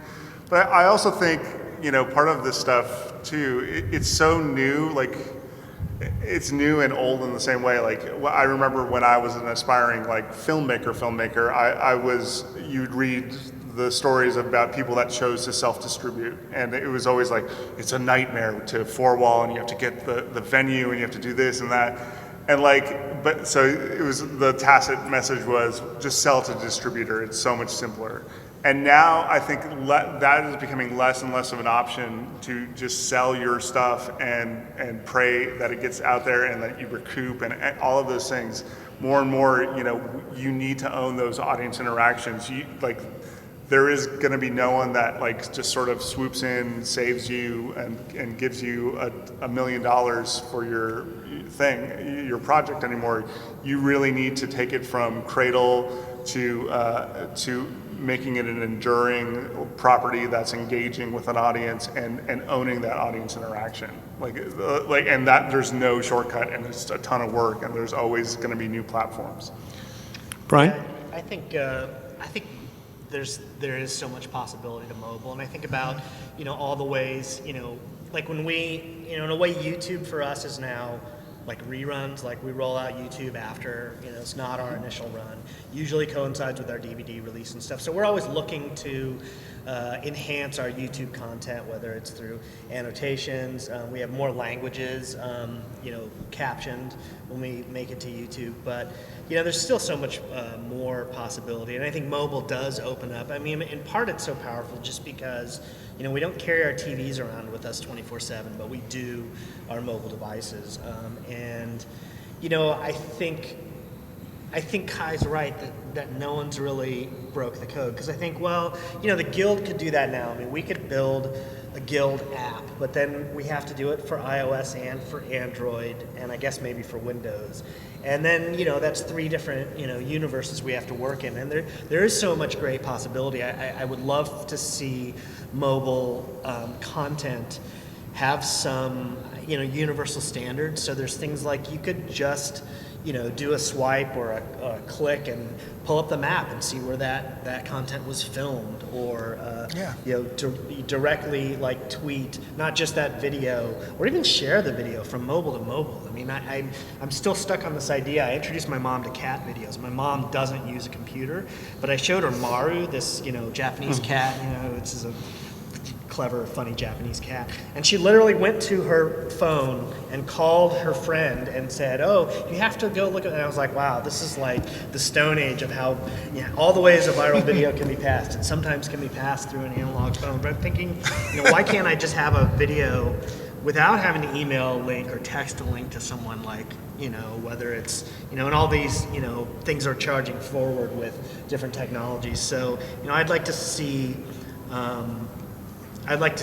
But I also think, part of this stuff too, it's so new, it's new and old in the same way. I remember when I was an aspiring filmmaker, you'd read the stories about people that chose to self-distribute, and it was always it's a nightmare to four-wall, and you have to get the venue, and you have to do this and that, and but so it was, the tacit message was just sell to distributor. It's so much simpler. And now I think that is becoming less and less of an option, to just sell your stuff and pray that it gets out there and that you recoup and all of those things. More and more, you need to own those audience interactions. There is going to be no one that just sort of swoops in, saves you, and gives you $1 million for your thing, your project anymore. You really need to take it from cradle to making it an enduring property that's engaging with an audience and owning that audience interaction. And that there's no shortcut, and it's a ton of work, and there's always going to be new platforms. Brian? I think there is so much possibility to mobile, and I think about all the ways when we in a way YouTube for us is now reruns. We roll out YouTube after it's not our initial run, usually coincides with our DVD release and stuff, so we're always looking to enhance our YouTube content, whether it's through annotations. We have more languages captioned when we make it to YouTube, but there's still so much more possibility, and I think mobile does open up. I mean, in part it's so powerful just because we don't carry our TVs around with us 24/7, but we do our mobile devices, and I think Kai's right that no one's really broke the code, because I think, the Guild could do that now. I mean, we could build a Guild app, but then we have to do it for iOS and for Android, and I guess maybe for Windows. And then, that's 3 different, universes we have to work in. And there is so much great possibility. I would love to see mobile content have some, universal standards. So there's things like you could just, do a swipe or a click and pull up the map and see where that content was filmed, or directly like tweet not just that video, or even share the video from mobile to mobile. I mean, I'm still stuck on this idea. I introduced my mom to cat videos. My mom doesn't use a computer, but I showed her Maru, this Japanese cat. This is a clever, funny Japanese cat. And she literally went to her phone and called her friend and said, "Oh, you have to go look at it." And I was like, wow, this is like the Stone Age of how all the ways a viral video can be passed. It sometimes can be passed through an analog phone. But I'm thinking, why can't I just have a video without having to email a link or text a link to someone, like, whether it's, and all these, things are charging forward with different technologies. So, I'd like to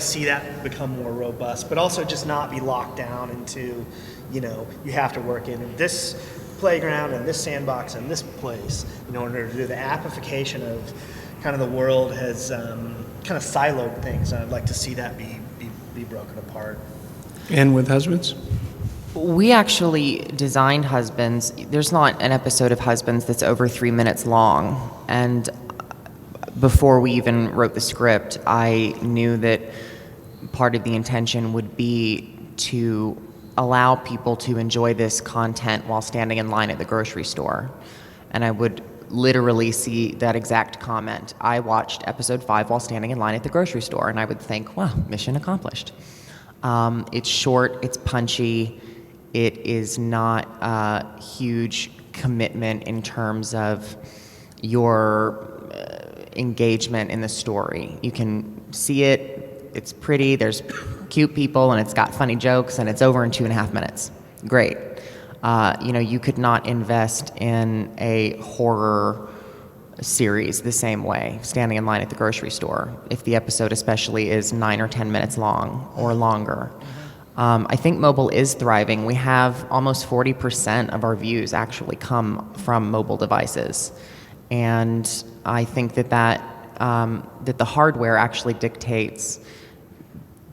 see that become more robust, but also just not be locked down into, you have to work in this playground and this sandbox and this place in order to do the appification of kind of the world has kind of siloed things. And I'd like to see that be broken apart. And with Husbands? We actually designed Husbands. There's not an episode of Husbands that's over 3 minutes long. And before we even wrote the script, I knew that part of the intention would be to allow people to enjoy this content while standing in line at the grocery store. And I would literally see that exact comment. I watched episode 5 while standing in line at the grocery store, and I would think, wow, mission accomplished. It's short, it's punchy, it is not a huge commitment in terms of your engagement in the story. You can see it, it's pretty, there's cute people, and it's got funny jokes, and it's over in 2.5 minutes. Great. You could not invest in a horror series the same way, standing in line at the grocery store, if the episode especially is 9 or 10 minutes long or longer. I think mobile is thriving. We have almost 40% of our views actually come from mobile devices. And I think that the hardware actually dictates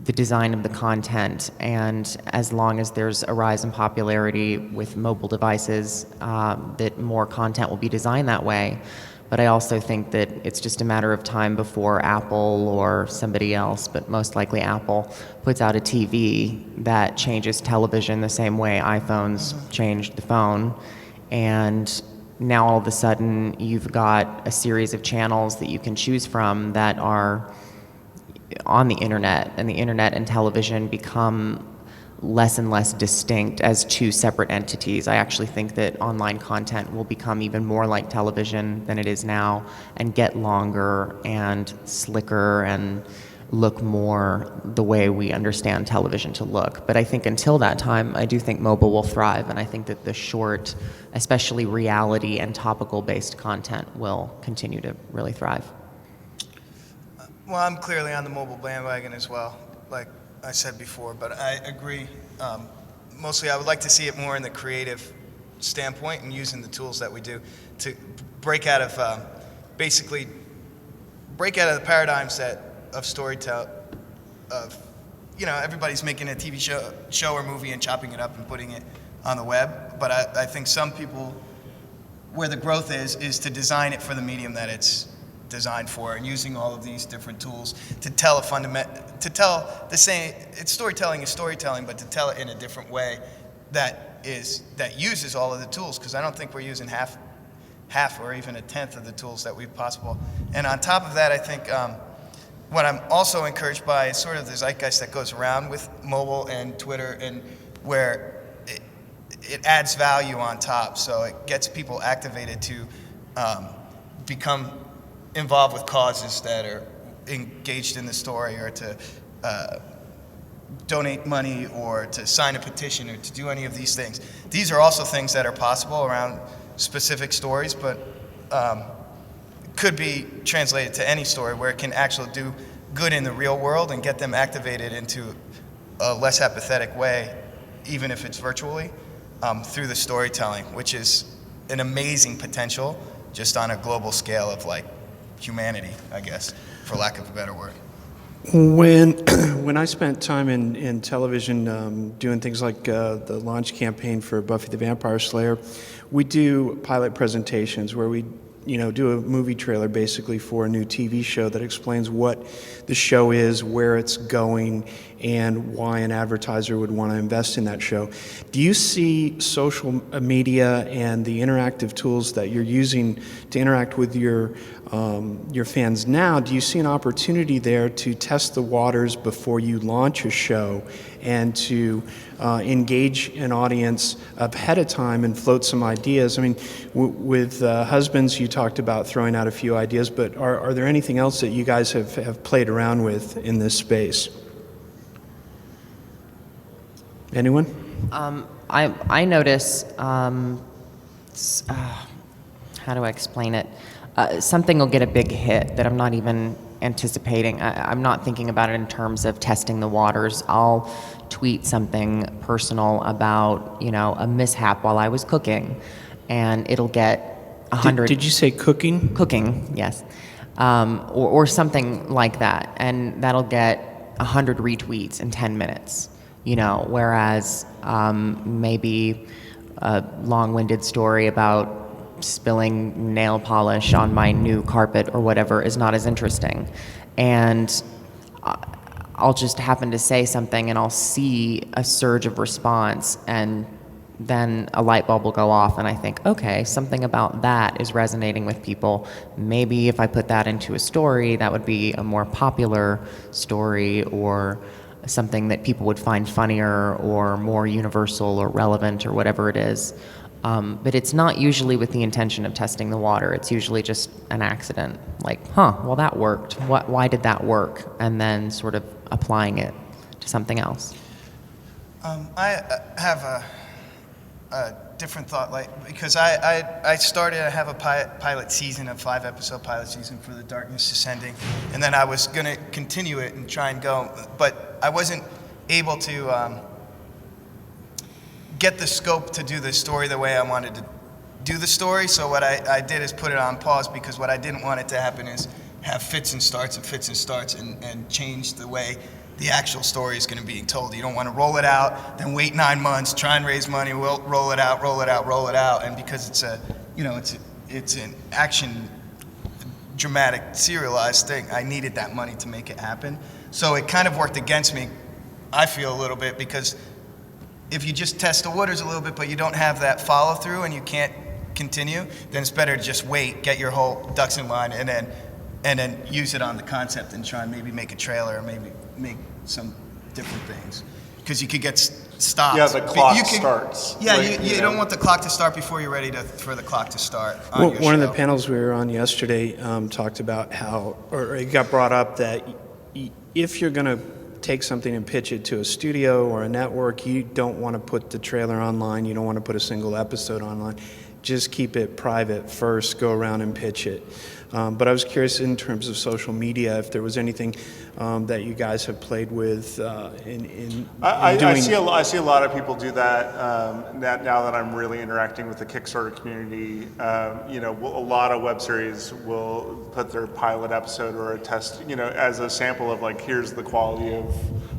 the design of the content, and as long as there's a rise in popularity with mobile devices, that more content will be designed that way. But I also think that it's just a matter of time before Apple or somebody else, but most likely Apple, puts out a TV that changes television the same way iPhones changed the phone. And now all of a sudden you've got a series of channels that you can choose from that are on the internet, and the internet and television become less and less distinct as two separate entities. I actually think that online content will become even more like television than it is now, and get longer and slicker and look more the way we understand television to look. But I think until that time, I do think mobile will thrive, and I think that the short, especially reality and topical-based content, will continue to really thrive. Well, I'm clearly on the mobile bandwagon as well, like I said before, but I agree. Mostly I would like to see it more in the creative standpoint and using the tools that we do to break out of, break out of the paradigms of storytelling, of, everybody's making a TV show or movie and chopping it up and putting it on the web. But I think some people, where the growth is to design it for the medium that it's designed for, and using all of these different tools to tell the same. It's storytelling is storytelling, but to tell it in a different way that uses all of the tools, because I don't think we're using half or even a tenth of the tools that we possible. And on top of that, I think what I'm also encouraged by is sort of the zeitgeist that goes around with mobile and Twitter, and where it adds value on top, so it gets people activated to become involved with causes that are engaged in the story, or to donate money, or to sign a petition, or to do any of these things. These are also things that are possible around specific stories, but could be translated to any story, where it can actually good in the real world and get them activated into a less apathetic way, even if it's virtually, through the storytelling, which is an amazing potential just on a global scale of like humanity, I guess, for lack of a better word. When I spent time in television doing things like the launch campaign for Buffy the Vampire Slayer, we do pilot presentations where we do a movie trailer basically for a new TV show that explains what the show is, where it's going, and why an advertiser would want to invest in that show. Do you see social media and the interactive tools that you're using to interact with your fans now, do you see an opportunity there to test the waters before you launch a show and to engage an audience ahead of time and float some ideas? I mean, with Husbands, you talked about throwing out a few ideas, but are there anything else that you guys have played around with in this space? Anyone? I notice, how do I explain it? Something will get a big hit that I'm not even anticipating. I'm not thinking about it in terms of testing the waters. I'll tweet something personal about, a mishap while I was cooking, and it'll get 100... Did you say cooking? Cooking, yes. Or something like that, and that'll get 100 retweets in 10 minutes. Whereas maybe a long-winded story about spilling nail polish on my new carpet or whatever is not as interesting. And I'll just happen to say something and I'll see a surge of response, and then a light bulb will go off and I think, okay, something about that is resonating with people. Maybe if I put that into a story, that would be a more popular story, or something that people would find funnier or more universal or relevant or whatever it is. But it's not usually with the intention of testing the water. It's usually just an accident. Like, well, that worked. Why did that work? And then sort of applying it to something else. I have a different thought, because I have a pilot season, a 5-episode pilot season for The Darkness Descending, and then I was going to continue it and try and go, but I wasn't able to get the scope to do the story the way I wanted to do the story. So what I did is put it on pause, because what I didn't want it to happen is have fits and starts and change the way the actual story is going to be told. You don't want to roll it out, then wait 9 months, try and raise money, roll it out, and because it's it's an action dramatic serialized thing, I needed that money to make it happen. So it kind of worked against me, I feel, a little bit, because if you just test the waters a little bit, but you don't have that follow through and you can't continue, then it's better to just wait, get your whole ducks in line, and then use it on the concept and try and maybe make a trailer or maybe make some different things. Because you could get stopped. Yeah, the clock starts. Yeah, you don't want the clock to start before you're ready for the clock to start on your One of show. the panels we were on yesterday talked about how, or it got brought up that if you're going to take something and pitch it to a studio or a network, you don't want to put the trailer online, you don't want to put a single episode online. Just keep it private first, go around and pitch it. But I was curious in terms of social media, if there was anything that you guys have played with in doing... I see a lot of people do that now that I'm really interacting with the Kickstarter community. A lot of web series will put their pilot episode or a test, as a sample of like, here's the quality of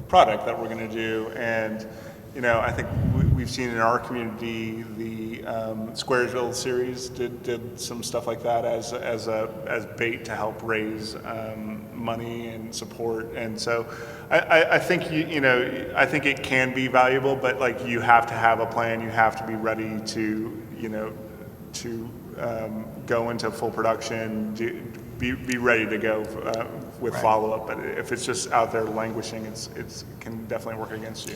product that we're going to do. And I think we've seen in our community the Squaresville series did some stuff like that as bait to help raise money and support. And so I think I think it can be valuable, but like, you have to have a plan. You have to be ready to go into full production. Be ready to go with Right. follow up. But if it's just out there languishing, it can definitely work against you.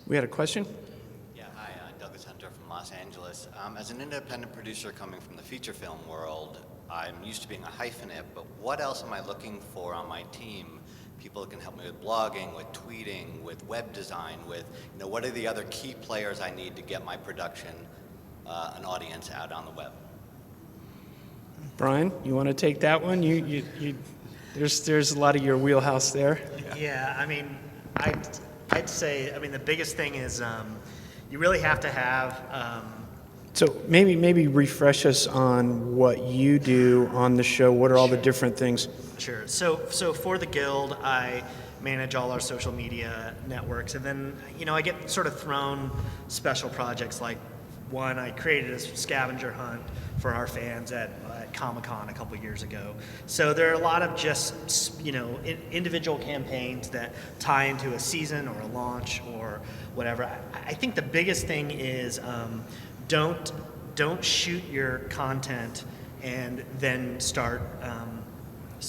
We had a question? Yeah, hi, Douglas Hunter from Los Angeles. As an independent producer coming from the feature film world, I'm used to being a hyphenate, but what else am I looking for on my team? People that can help me with blogging, with tweeting, with web design, with, what are the other key players I need to get my production, an audience out on the web? Brian, you want to take that one? You There's a lot of your wheelhouse there. Yeah, I mean, I'd say, I mean, the biggest thing is you really have to have. So maybe refresh us on what you do on the show. What are all the different things? Sure. So for the Guild, I manage all our social media networks, and then I get sort of thrown special projects. Like one, I created a scavenger hunt for our fans at Comic-Con a couple years ago. So there are a lot of just individual campaigns that tie into a season or a launch or whatever. I think the biggest thing is don't shoot your content and then start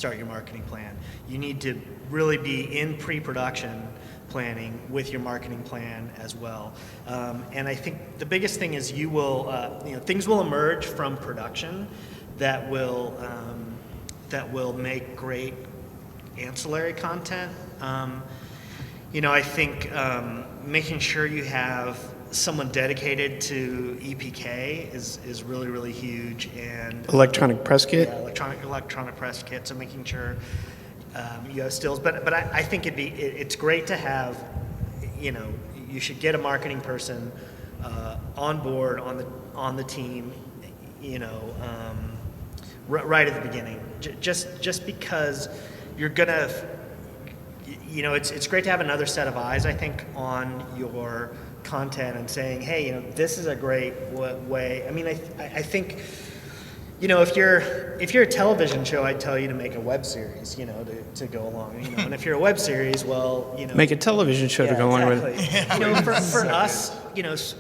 your marketing plan. You need to really be in pre-production planning with your marketing plan as well. And I think the biggest thing is you will, things will emerge from production that will make great ancillary content. I think making sure you have someone dedicated to EPK is really, really huge. And Electronic press kit? Yeah, electronic press kit. So making sure you have stills. But I think it's great to have, you should get a marketing person on board on the team, right at the beginning. Just because you're gonna, it's great to have another set of eyes, I think, on your content and saying, hey, this is a great way. I mean, I think, if you're a television show, I'd tell you to make a web series, to go along. And if you're a web series, well, make a television show to go along with. Exactly. For us,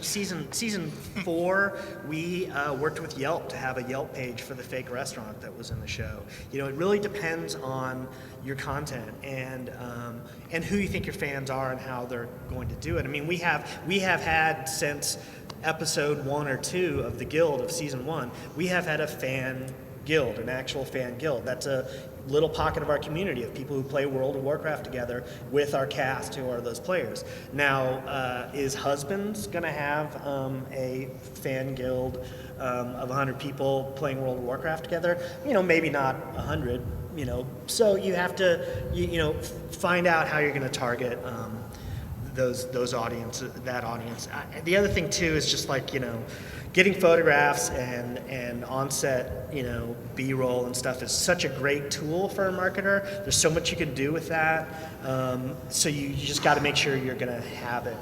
season 4, we worked with Yelp to have a Yelp page for the fake restaurant that was in the show. It really depends on your content and who you think your fans are and how they're going to do it. I mean, we have had since episode 1 or 2 of the Guild of season 1, we have had a fan guild, an actual fan guild. That's a little pocket of our community of people who play World of Warcraft together with our cast who are those players. Now, is Husbands going to have a fan guild of 100 people playing World of Warcraft together? Maybe not 100, so you have to, find out how you're going to target those audiences, that audience. The other thing too is just like, getting photographs and on-set, B-roll and stuff is such a great tool for a marketer. There's so much you can do with that. So you just got to make sure you're going to have it.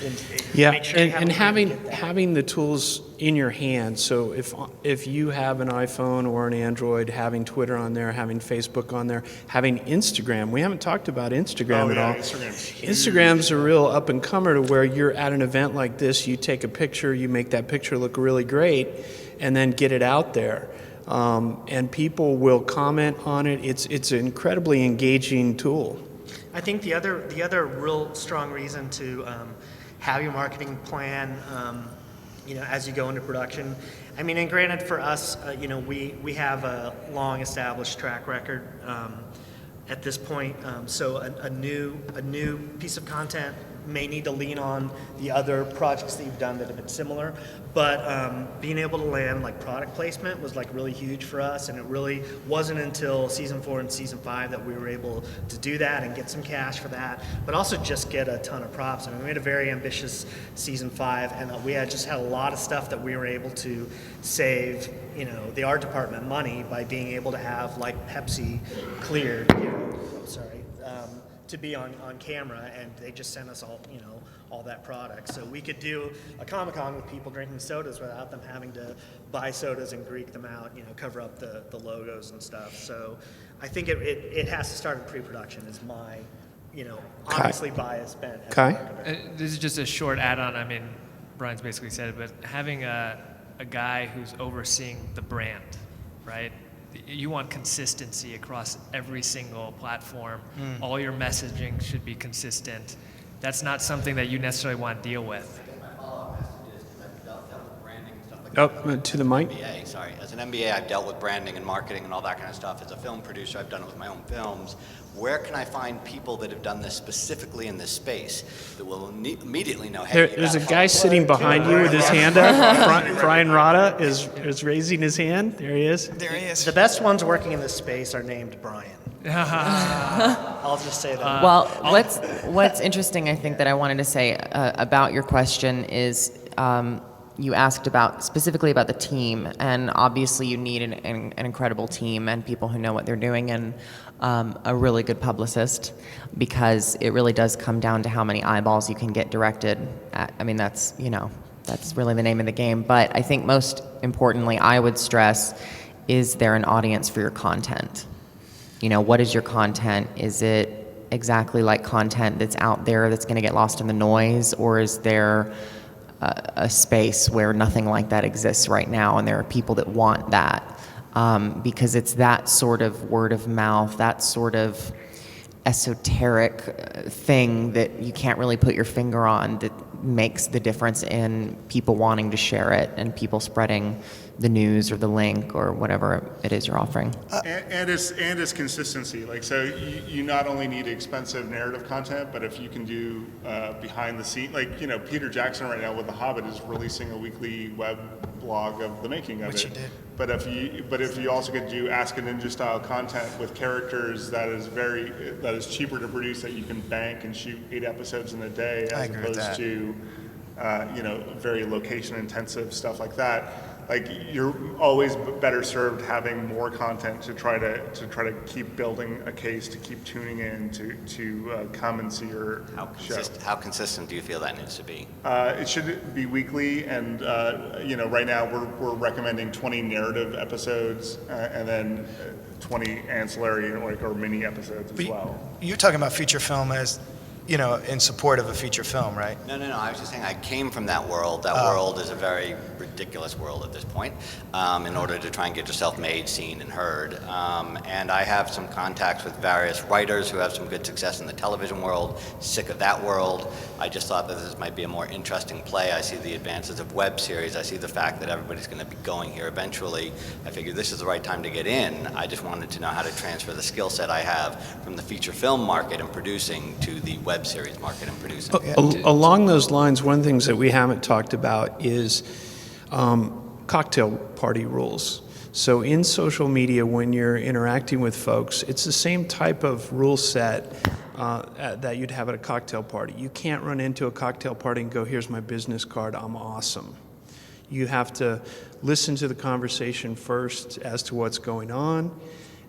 Make sure you and having the tools in your hand. So if you have an iPhone or an Android, having Twitter on there, having Facebook on there, having Instagram. We haven't talked about Instagram at all. Instagram's a real up and comer to where you're at an event like this, you take a picture, you make that picture look really great, and then get it out there. And people will comment on it. It's an incredibly engaging tool. I think the other real strong reason to have your marketing plan, as you go into production. I mean, and granted for us, we have a long established track record at this point. So a new piece of content may need to lean on the other projects that you've done that have been similar, but being able to land like product placement was like really huge for us, and it really wasn't until season 4 and season 5 that we were able to do that and get some cash for that, but also just get a ton of props. I mean, we had a very ambitious season 5, and we had a lot of stuff that we were able to save, the art department money by being able to have like Pepsi cleared, to be on camera, and they just sent us all that product. So we could do a Comic-Con with people drinking sodas without them having to buy sodas and Greek them out, cover up the logos and stuff. So I think it has to start in pre-production is my, honestly biased bent. Kai? This is just a short add-on. I mean, Brian's basically said it, but having a guy who's overseeing the brand, right? You want consistency across every single platform. All your messaging should be consistent. That's not something that you necessarily want to deal with. My follow-up has to do this because I've dealt with branding and stuff like to the mic. MBA, sorry. As an MBA, I've dealt with branding and marketing and all that kind of stuff. As a film producer, I've done it with my own films. Where can I find people that have done this specifically in this space that will immediately know, hey, There's a guy sitting behind you with his hand up. Brian Rada is raising his hand. There he is. There he is. The best ones working in this space are named Brian. I'll just say that. Well, what's interesting, I think, that I wanted to say about your question is you asked specifically about the team, and obviously you need an incredible team and people who know what they're doing, and a really good publicist, because it really does come down to how many eyeballs you can get directed at. I mean, that's really the name of the game. But I think most importantly, I would stress, is there an audience for your content? What is your content? Is it exactly like content that's out there that's going to get lost in the noise, or is there a space where nothing like that exists right now, and there are people that want that? Because it's that sort of word of mouth, that sort of esoteric thing that you can't really put your finger on, that makes the difference in people wanting to share it and people spreading the news or the link or whatever it is you're offering. And it's consistency. So you not only need expensive narrative content, but if you can do behind the scene, Peter Jackson right now with The Hobbit is releasing a weekly web blog of the making of Which it. he did. But if you also could do Ask a Ninja style content with characters that is cheaper to produce, that you can bank and shoot 8 episodes in a day, as opposed to very location intensive stuff like that. You're always better served having more content to try to keep building a case, to keep tuning in, to come and see your show. How consistent do you feel that needs to be? It should be weekly, and right now we're recommending 20 narrative episodes, and then 20 ancillary or mini episodes as well. You're talking about feature film as, in support of a feature film, right? No. I was just saying I came from that world. That world is a very ridiculous world at this point, in order to try and get yourself made, seen, and heard. And I have some contacts with various writers who have some good success in the television world, sick of that world. I just thought that this might be a more interesting play. I see the advances of web series. I see the fact that everybody's going to be going here eventually. I figured this is the right time to get in. I just wanted to know how to transfer the skill set I have from the feature film market and producing to the web series market and producing. Along those lines, one of the things that we haven't talked about is cocktail party rules. So in social media, when you're interacting with folks, it's the same type of rule set that you'd have at a cocktail party. You can't run into a cocktail party and go, here's my business card, I'm awesome. You have to listen to the conversation first as to what's going on.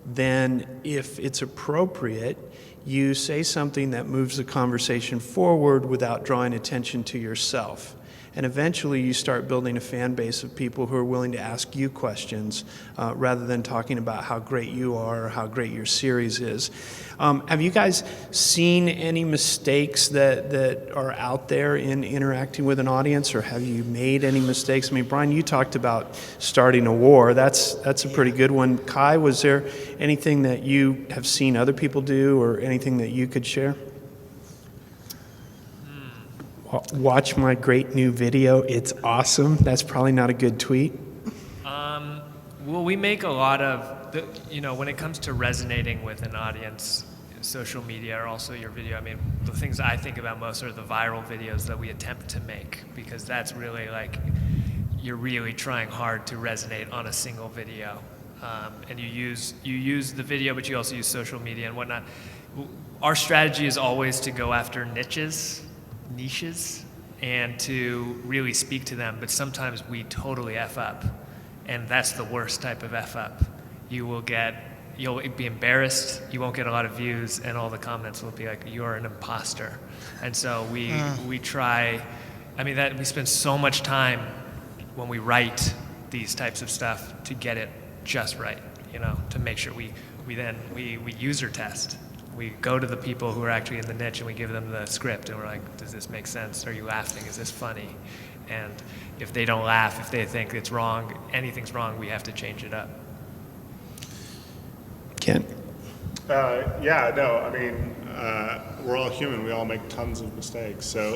Then, if it's appropriate, you say something that moves the conversation forward without drawing attention to yourself. And eventually you start building a fan base of people who are willing to ask you questions rather than talking about how great you are or how great your series is. Have you guys seen any mistakes that are out there in interacting with an audience, or have you made any mistakes? I mean, Brian, you talked about starting a war. That's a pretty good one. Kai, was there anything that you have seen other people do, or anything that you could share? Watch my great new video. It's awesome. That's probably not a good tweet. Well, we make a lot of, when it comes to resonating with an audience, social media or also your video, I mean, the things I think about most are the viral videos that we attempt to make, because that's really you're really trying hard to resonate on a single video. And you use the video, but you also use social media and whatnot. Our strategy is always to go after niches, and to really speak to them, but sometimes we totally F up, and that's the worst type of F up. You'll be embarrassed, you won't get a lot of views, and all the comments will be like, you're an imposter. And so we try, we spend so much time when we write these types of stuff to get it just right, to make sure we user test. We go to the people who are actually in the niche and we give them the script and we're like, does this make sense? Are you laughing? Is this funny? And if they don't laugh, if they think it's wrong, anything's wrong, we have to change it up. Ken? we're all human. We all make tons of mistakes. So,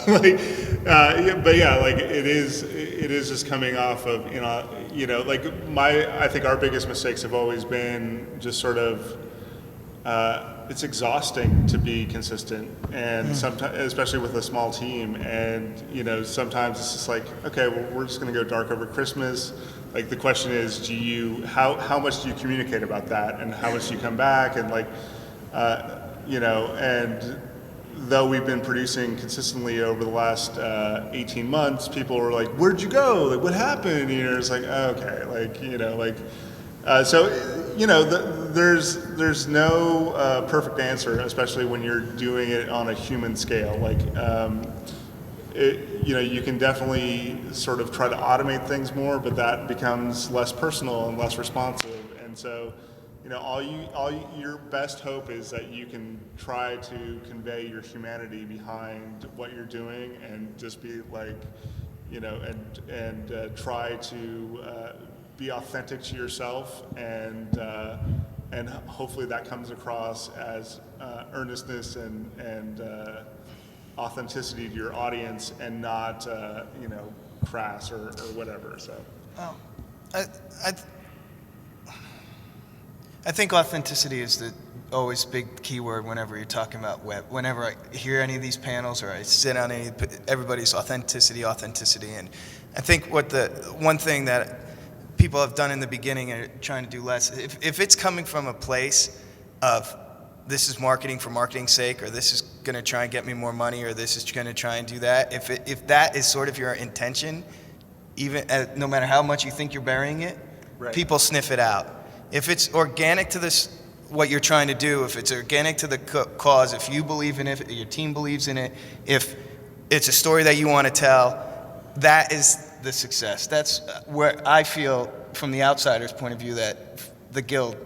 yeah, but yeah, like it is just coming off of, like I think our biggest mistakes have always been just sort of, it's exhausting to be consistent, and sometimes, especially with a small team, and sometimes it's just like, okay, well, we're just going to go dark over Christmas. Like the question is, how much do you communicate about that, and how much do you come back, and like, and though we've been producing consistently over the last 18 months, people were like, where'd you go? Like, what happened? It's like, okay, there's no perfect answer, especially when you're doing it on a human scale. Like, you can definitely sort of try to automate things more, but that becomes less personal and less responsive. And so, your best hope is that you can try to convey your humanity behind what you're doing, and just be like, and try to be authentic to yourself, and hopefully that comes across as earnestness and authenticity to your audience, and not crass or whatever. So I think authenticity is the always big keyword whenever you're talking about web. Whenever I hear any of these panels, or I sit on everybody's authenticity, and I think one thing that people have done in the beginning and are trying to do less, if it's coming from a place of, this is marketing for marketing's sake, or this is going to try and get me more money, or this is going to try and do that, if that is sort of your intention, even no matter how much you think you're burying it, right, people sniff it out. If it's organic to this, what you're trying to do, if it's organic to the cause, if you believe in it, if your team believes in it, if it's a story that you want to tell, that is the success. That's where I feel, from the outsider's point of view, that the Guild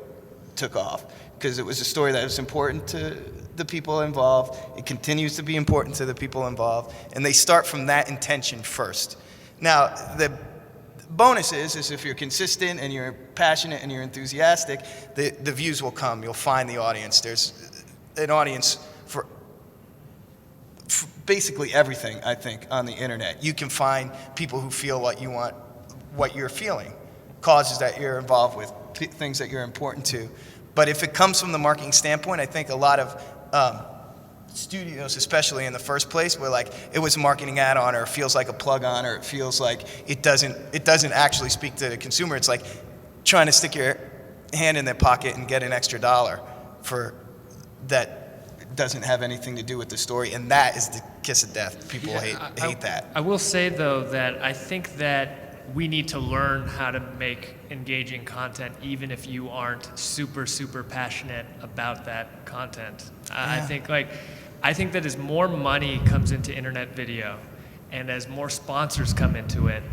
took off, because it was a story that was important to the people involved. It continues to be important to the people involved, and they start from that intention first. Now, the bonus is if you're consistent and you're passionate and you're enthusiastic, the views will come. You'll find the audience. There's an audience for basically everything, I think, on the internet. You can find people who feel what you want, what you're feeling, causes that you're involved with, things that you're important to. But if it comes from the marketing standpoint, I think a lot of studios, especially in the first place, where like it was a marketing add-on, or it feels like a plug-on, or it feels like it doesn't actually speak to the consumer. It's like trying to stick your hand in their pocket and get an extra $1 for that doesn't have anything to do with the story, and that is the kiss of death. People hate that. I will say though that I think that we need to learn how to make engaging content, even if you aren't super, super passionate about that content. Yeah. I think that as more money comes into internet video, and as more sponsors come into it,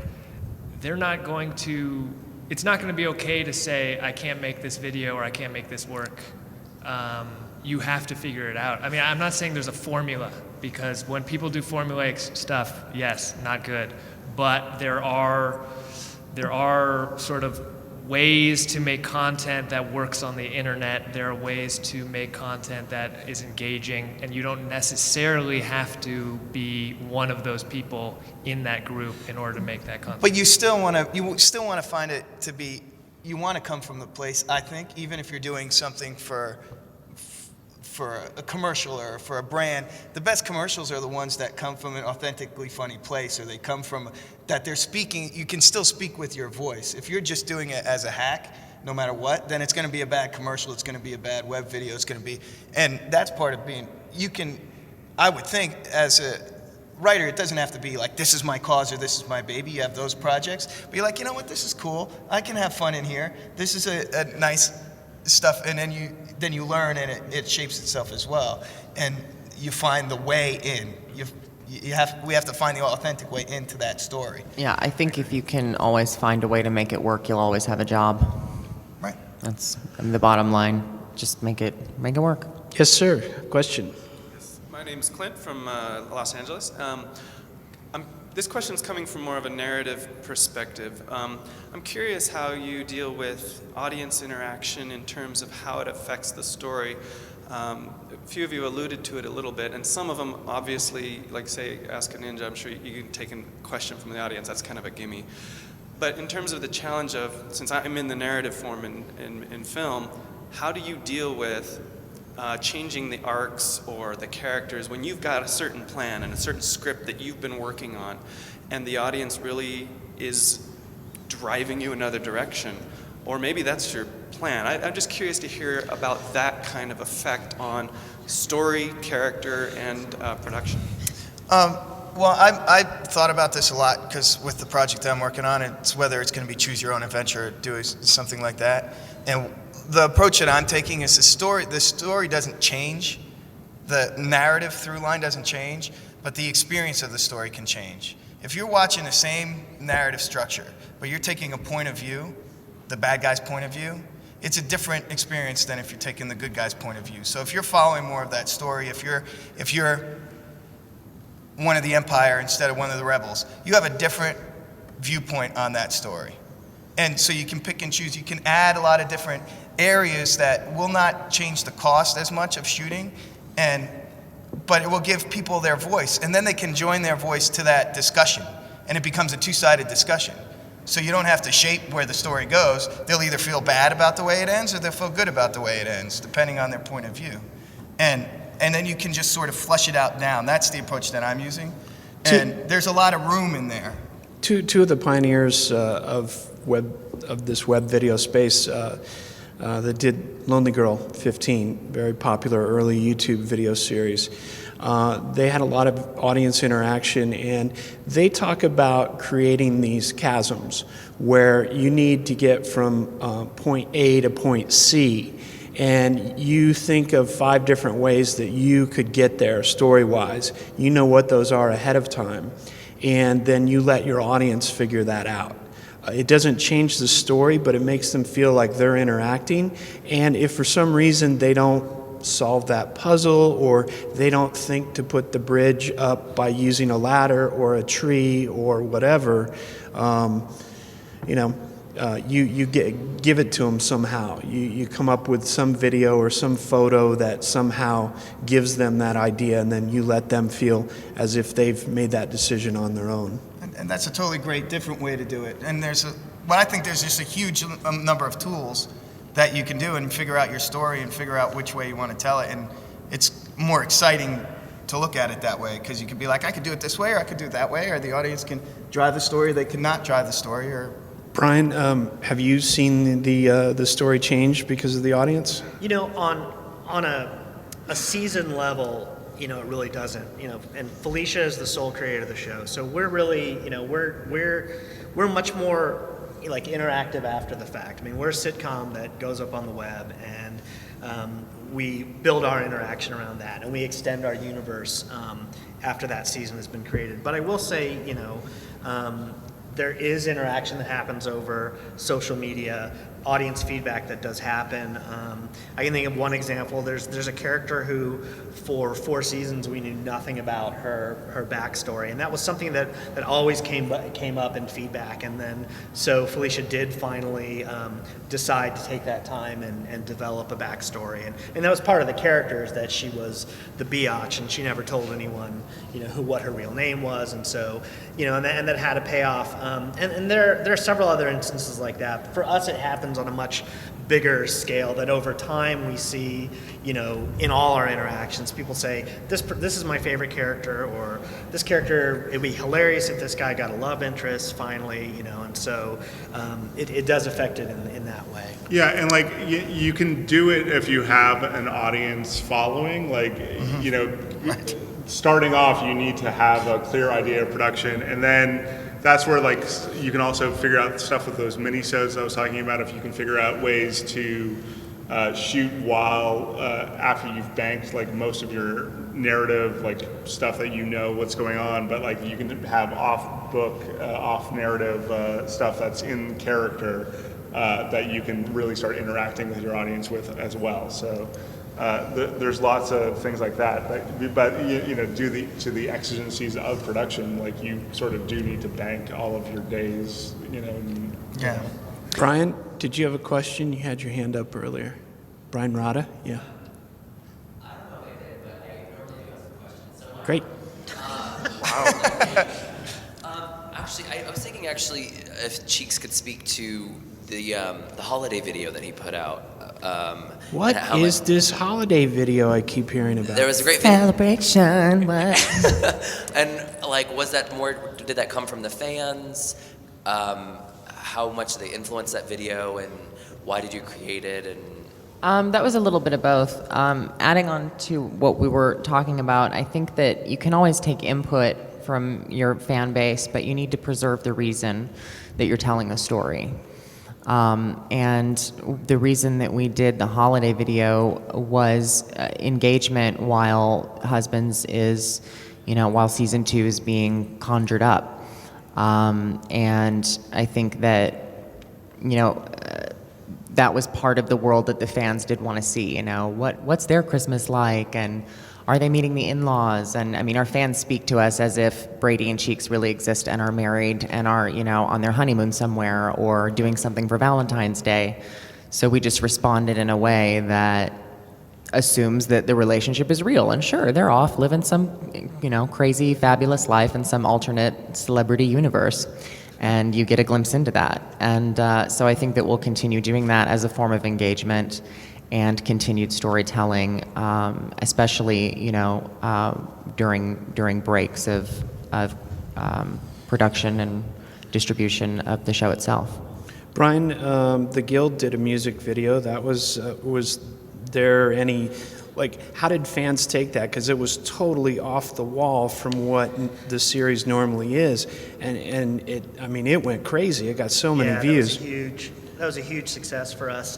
it's not going to be okay to say, I can't make this video, or I can't make this work. You have to figure it out. I mean, I'm not saying there's a formula, because when people do formulaic stuff, yes, not good. But there are sort of ways to make content that works on the internet. There are ways to make content that is engaging, and you don't necessarily have to be one of those people in that group in order to make that content. But you still want to find it to be, you want to come from the place, I think, even if you're doing something for a commercial or for a brand, the best commercials are the ones that come from an authentically funny place, or they come from that they're speaking. You can still speak with your voice. If you're just doing it as a hack, no matter what, then it's going to be a bad commercial. It's going to be a bad web video. It's going to be, and that's part of being. I would think, as a writer, it doesn't have to be like, this is my cause or this is my baby. You have those projects, but you're like, you know what, this is cool. I can have fun in here. This is a nice stuff, and then you learn, and it shapes itself as well, and you find the way in. We have to find the authentic way into that story. Yeah, I think if you can always find a way to make it work, you'll always have a job. Right. That's the bottom line. Just make it work. Yes, sir. Question. My name's Clint from Los Angeles. This question is coming from more of a narrative perspective. I'm curious how you deal with audience interaction in terms of how it affects the story. few of you alluded to it a little bit, and some of them obviously, like say, Ask a Ninja, I'm sure you can take a question from the audience, that's kind of a gimme. But in terms of the challenge of, since I'm in the narrative form in film, how do you deal with changing the arcs or the characters when you've got a certain plan and a certain script that you've been working on, and the audience really is driving you another direction? Or maybe that's your plan. I'm just curious to hear about that kind of effect on story, character, and production. Well, I thought about this a lot because with the project I'm working on, it's whether it's going to be choose your own adventure or do something like that. And the approach that I'm taking is the story doesn't change. The narrative through line doesn't change, but the experience of the story can change. If you're watching the same narrative structure, but you're taking a point of view, the bad guy's point of view, it's a different experience than if you're taking the good guy's point of view. So if you're following more of that story, if you're one of the Empire instead of one of the rebels, you have a different viewpoint on that story. And so you can pick and choose. You can add a lot of different areas that will not change the cost as much of shooting, but it will give people their voice. And then they can join their voice to that discussion. And it becomes a two-sided discussion. So you don't have to shape where the story goes. They'll either feel bad about the way it ends or they'll feel good about the way it ends, depending on their point of view. And then you can just sort of flush it out down. That's the approach that I'm using. And there's a lot of room in there. Two of the pioneers of this web video space that did Lonely Girl 15, very popular early YouTube video series. They had a lot of audience interaction, and they talk about creating these chasms where you need to get from point A to point C, and you think of 5 different ways that you could get there story-wise. You know what those are ahead of time, and then you let your audience figure that out. It doesn't change the story, but it makes them feel like they're interacting, and if for some reason they don't solve that puzzle, or they don't think to put the bridge up by using a ladder or a tree or whatever, you give it to them somehow. You come up with some video or some photo that somehow gives them that idea, and then you let them feel as if they've made that decision on their own. And that's a totally great, different way to do it. And I think there's just a huge number of tools that you can do and figure out your story and figure out which way you want to tell it. And it's more exciting to look at it that way, because you can be like, I could do it this way, or I could do it that way, or the audience can drive the story, or they cannot drive the story. Or Brian, have you seen the story change because of the audience? You know, on a season level, it really doesn't. And Felicia is the sole creator of the show, so we're really, we're much more like interactive after the fact. I mean, we're a sitcom that goes up on the web, and we build our interaction around that, and we extend our universe after that season has been created. But I will say, there is interaction that happens over social media, audience feedback that does happen. I can think of one example. There's a character who, for 4 seasons, we knew nothing about her backstory, and that was something that always came up in feedback. And then so Felicia did finally decide to take that time and develop a backstory, and that was part of the character, is that she was the biatch, and she never told anyone what her real name was, and so and that had a payoff. And there are several other instances like that. For us, it happens on a much bigger scale, that over time we see, in all our interactions, people say, this is my favorite character, or this character, it'd be hilarious if this guy got a love interest finally, and so it does affect it in that way. Yeah, and like you can do it if you have an audience following, starting off, you need to have a clear idea of production, and then that's where you can also figure out stuff with those mini-sodes I was talking about. If you can figure out ways to shoot while after you've banked most of your narrative, stuff that what's going on, but you can have off-book, off-narrative stuff that's in character that you can really start interacting with your audience with as well. So there's lots of things like that, but due to the exigencies of production, you sort of do need to bank all of your days, Yeah. Brian, did you have a question? You had your hand up earlier. Brian Rada, yeah. I don't know, Great. Actually, I was thinking if Cheeks could speak to the holiday video that he put out. What is this holiday video I keep hearing about? There was a great video. Celebration. What? And like, was that more? Did that come from the fans? How much did they influence that video, and why did you create it? And That was a little bit of both. Adding on to what we were talking about, I think that you can always take input from your fan base, but you need to preserve the reason that you're telling the story. And the reason that we did the holiday video was engagement while Husbands is, while season 2 is being conjured up. And I think that, that was part of the world that the fans did want to see. What's their Christmas like, and are they meeting the in-laws? And I mean, our fans speak to us as if Brady and Cheeks really exist and are married and are, on their honeymoon somewhere or doing something for Valentine's Day. So we just responded in a way that assumes that the relationship is real. And sure, they're off living some, crazy, fabulous life in some alternate celebrity universe. And you get a glimpse into that. And so I think that we'll continue doing that as a form of engagement and continued storytelling, especially during breaks of production and distribution of the show itself. Brian, the Guild did a music video. That was there any, how did fans take that? Because it was totally off the wall from what the series normally is, and it went crazy. It got so many views. That was a huge success for us.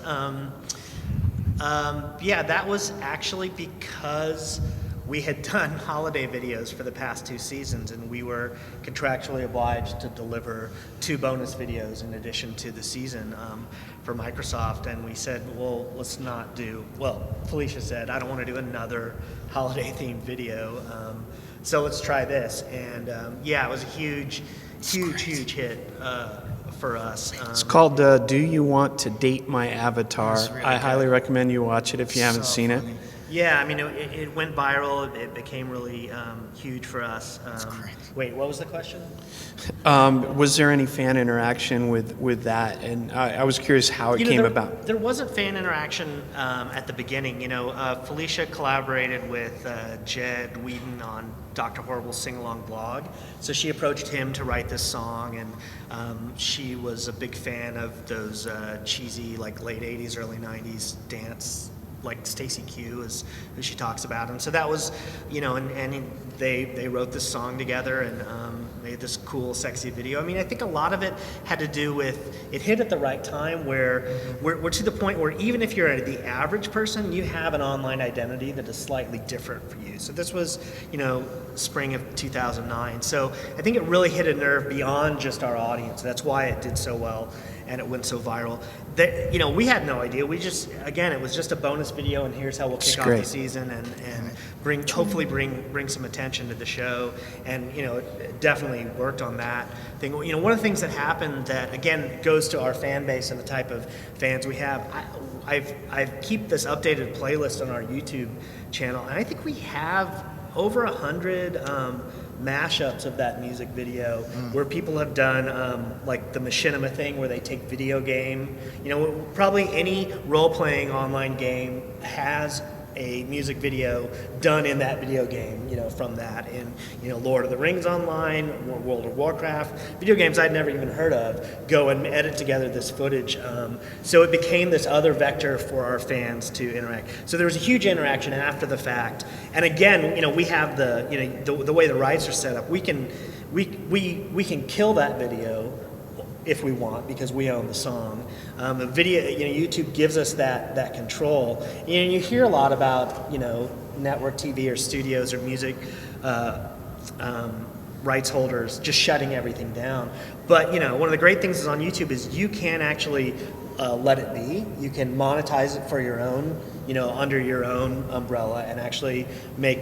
That was actually because we had done holiday videos for the past 2 seasons, and we were contractually obliged to deliver 2 bonus videos in addition to the season for Microsoft. And we said, Felicia said, I don't want to do another holiday-themed video, so let's try this. And it was a huge hit for us. It's called Do You Want to Date My Avatar? Really I highly recommend you watch it if you haven't seen it. Yeah, it went viral. It became really huge for us. That's great. Wait, what was the question? Was there any fan interaction with that? And I was curious how it came about. There wasn't fan interaction at the beginning. Felicia collaborated with Jed Whedon on Dr. Horrible's sing-along blog. So she approached him to write this song, and she was a big fan of those cheesy, late 80s, early 90s dance, like Stacey Q is who she talks about. And so that was, and they wrote this song together and made this cool, sexy video. I think a lot of it had to do with, it hit at the right time where we're to the point where even if you're the average person, you have an online identity that is slightly different for you. So this was, spring of 2009. So I think it really hit a nerve beyond just our audience. That's why it did so well and it went so viral. We had no idea. We just, again, it was just a bonus video, and here's how we'll kick off the season and hopefully bring some attention to the show. And it definitely worked on that thing. One of the things that happened that again goes to our fan base and the type of fans we have. I keep this updated playlist on our YouTube channel, and I think we have over 100 mashups of that music video where people have done like the machinima thing where they take video game. Probably any role-playing online game has a music video done in that video game, from that. And, Lord of the Rings Online, World of Warcraft, video games I'd never even heard of, go and edit together this footage. So it became this other vector for our fans to interact. So there was a huge interaction after the fact. And again, we have the way the rights are set up, we can kill that video if we want, because we own the song. The video, YouTube gives us that control. You hear a lot about, network TV or studios or music rights holders just shutting everything down. But, one of the great things is on YouTube is you can actually let it be. You can monetize it for your own, under your own umbrella and actually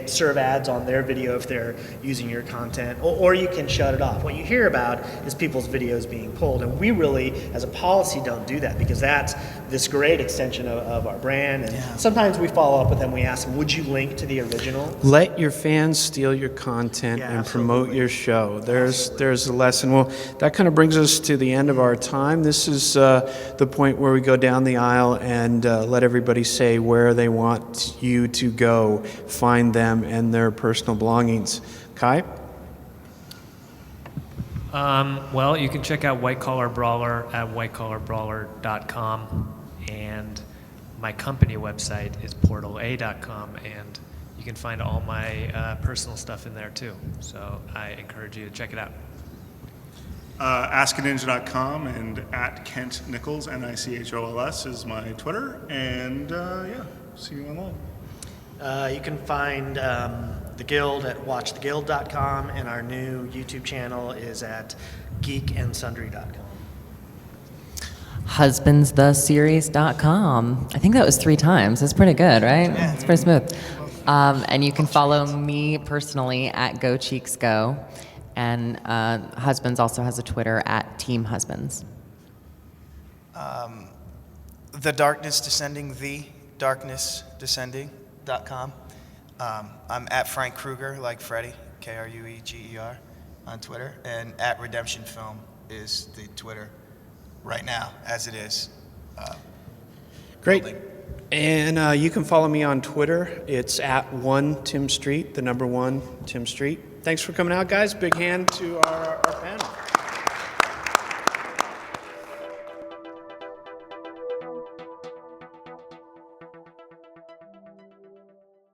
serve ads on their video if they're using your content, or you can shut it off. What you hear about is people's videos being pulled, and we really, as a policy, don't do that because that's this great extension of our brand. And sometimes we follow up with them. We ask them, "Would you link to the original?" Let your fans steal your content and promote your show. There's a lesson. Well, that kind of brings us to the end of our time. This is the point where we go down the aisle and let everybody say where they want you to go, find them and their personal belongings. Kai? Well, you can check out White Collar Brawler at whitecallarbrawler.com, and my company website is portala.com, and you can find all my personal stuff in there too. So I encourage you to check it out. AskAninja.com and at Kent Nichols, Nichols is my Twitter, and see you online. You can find the Guild at watchtheguild.com, and our new YouTube channel is at geekandsundry.com. Husbandstheseries.com. I think that was 3 times. That's pretty good, right? Yeah. It's pretty smooth. And you can follow me personally at GoCheeksGo. And Husbands also has a Twitter at Team Husbands. The Darkness Descending, thedarknessdescending.com. I'm at Frank Krueger, like Freddy, Krueger on Twitter, and at Redemption Film is the Twitter right now, as it is. Great. Building. And you can follow me on Twitter. It's at 1 Tim Street, the number 1 Tim Street. Thanks for coming out, guys. Big hand to our panel.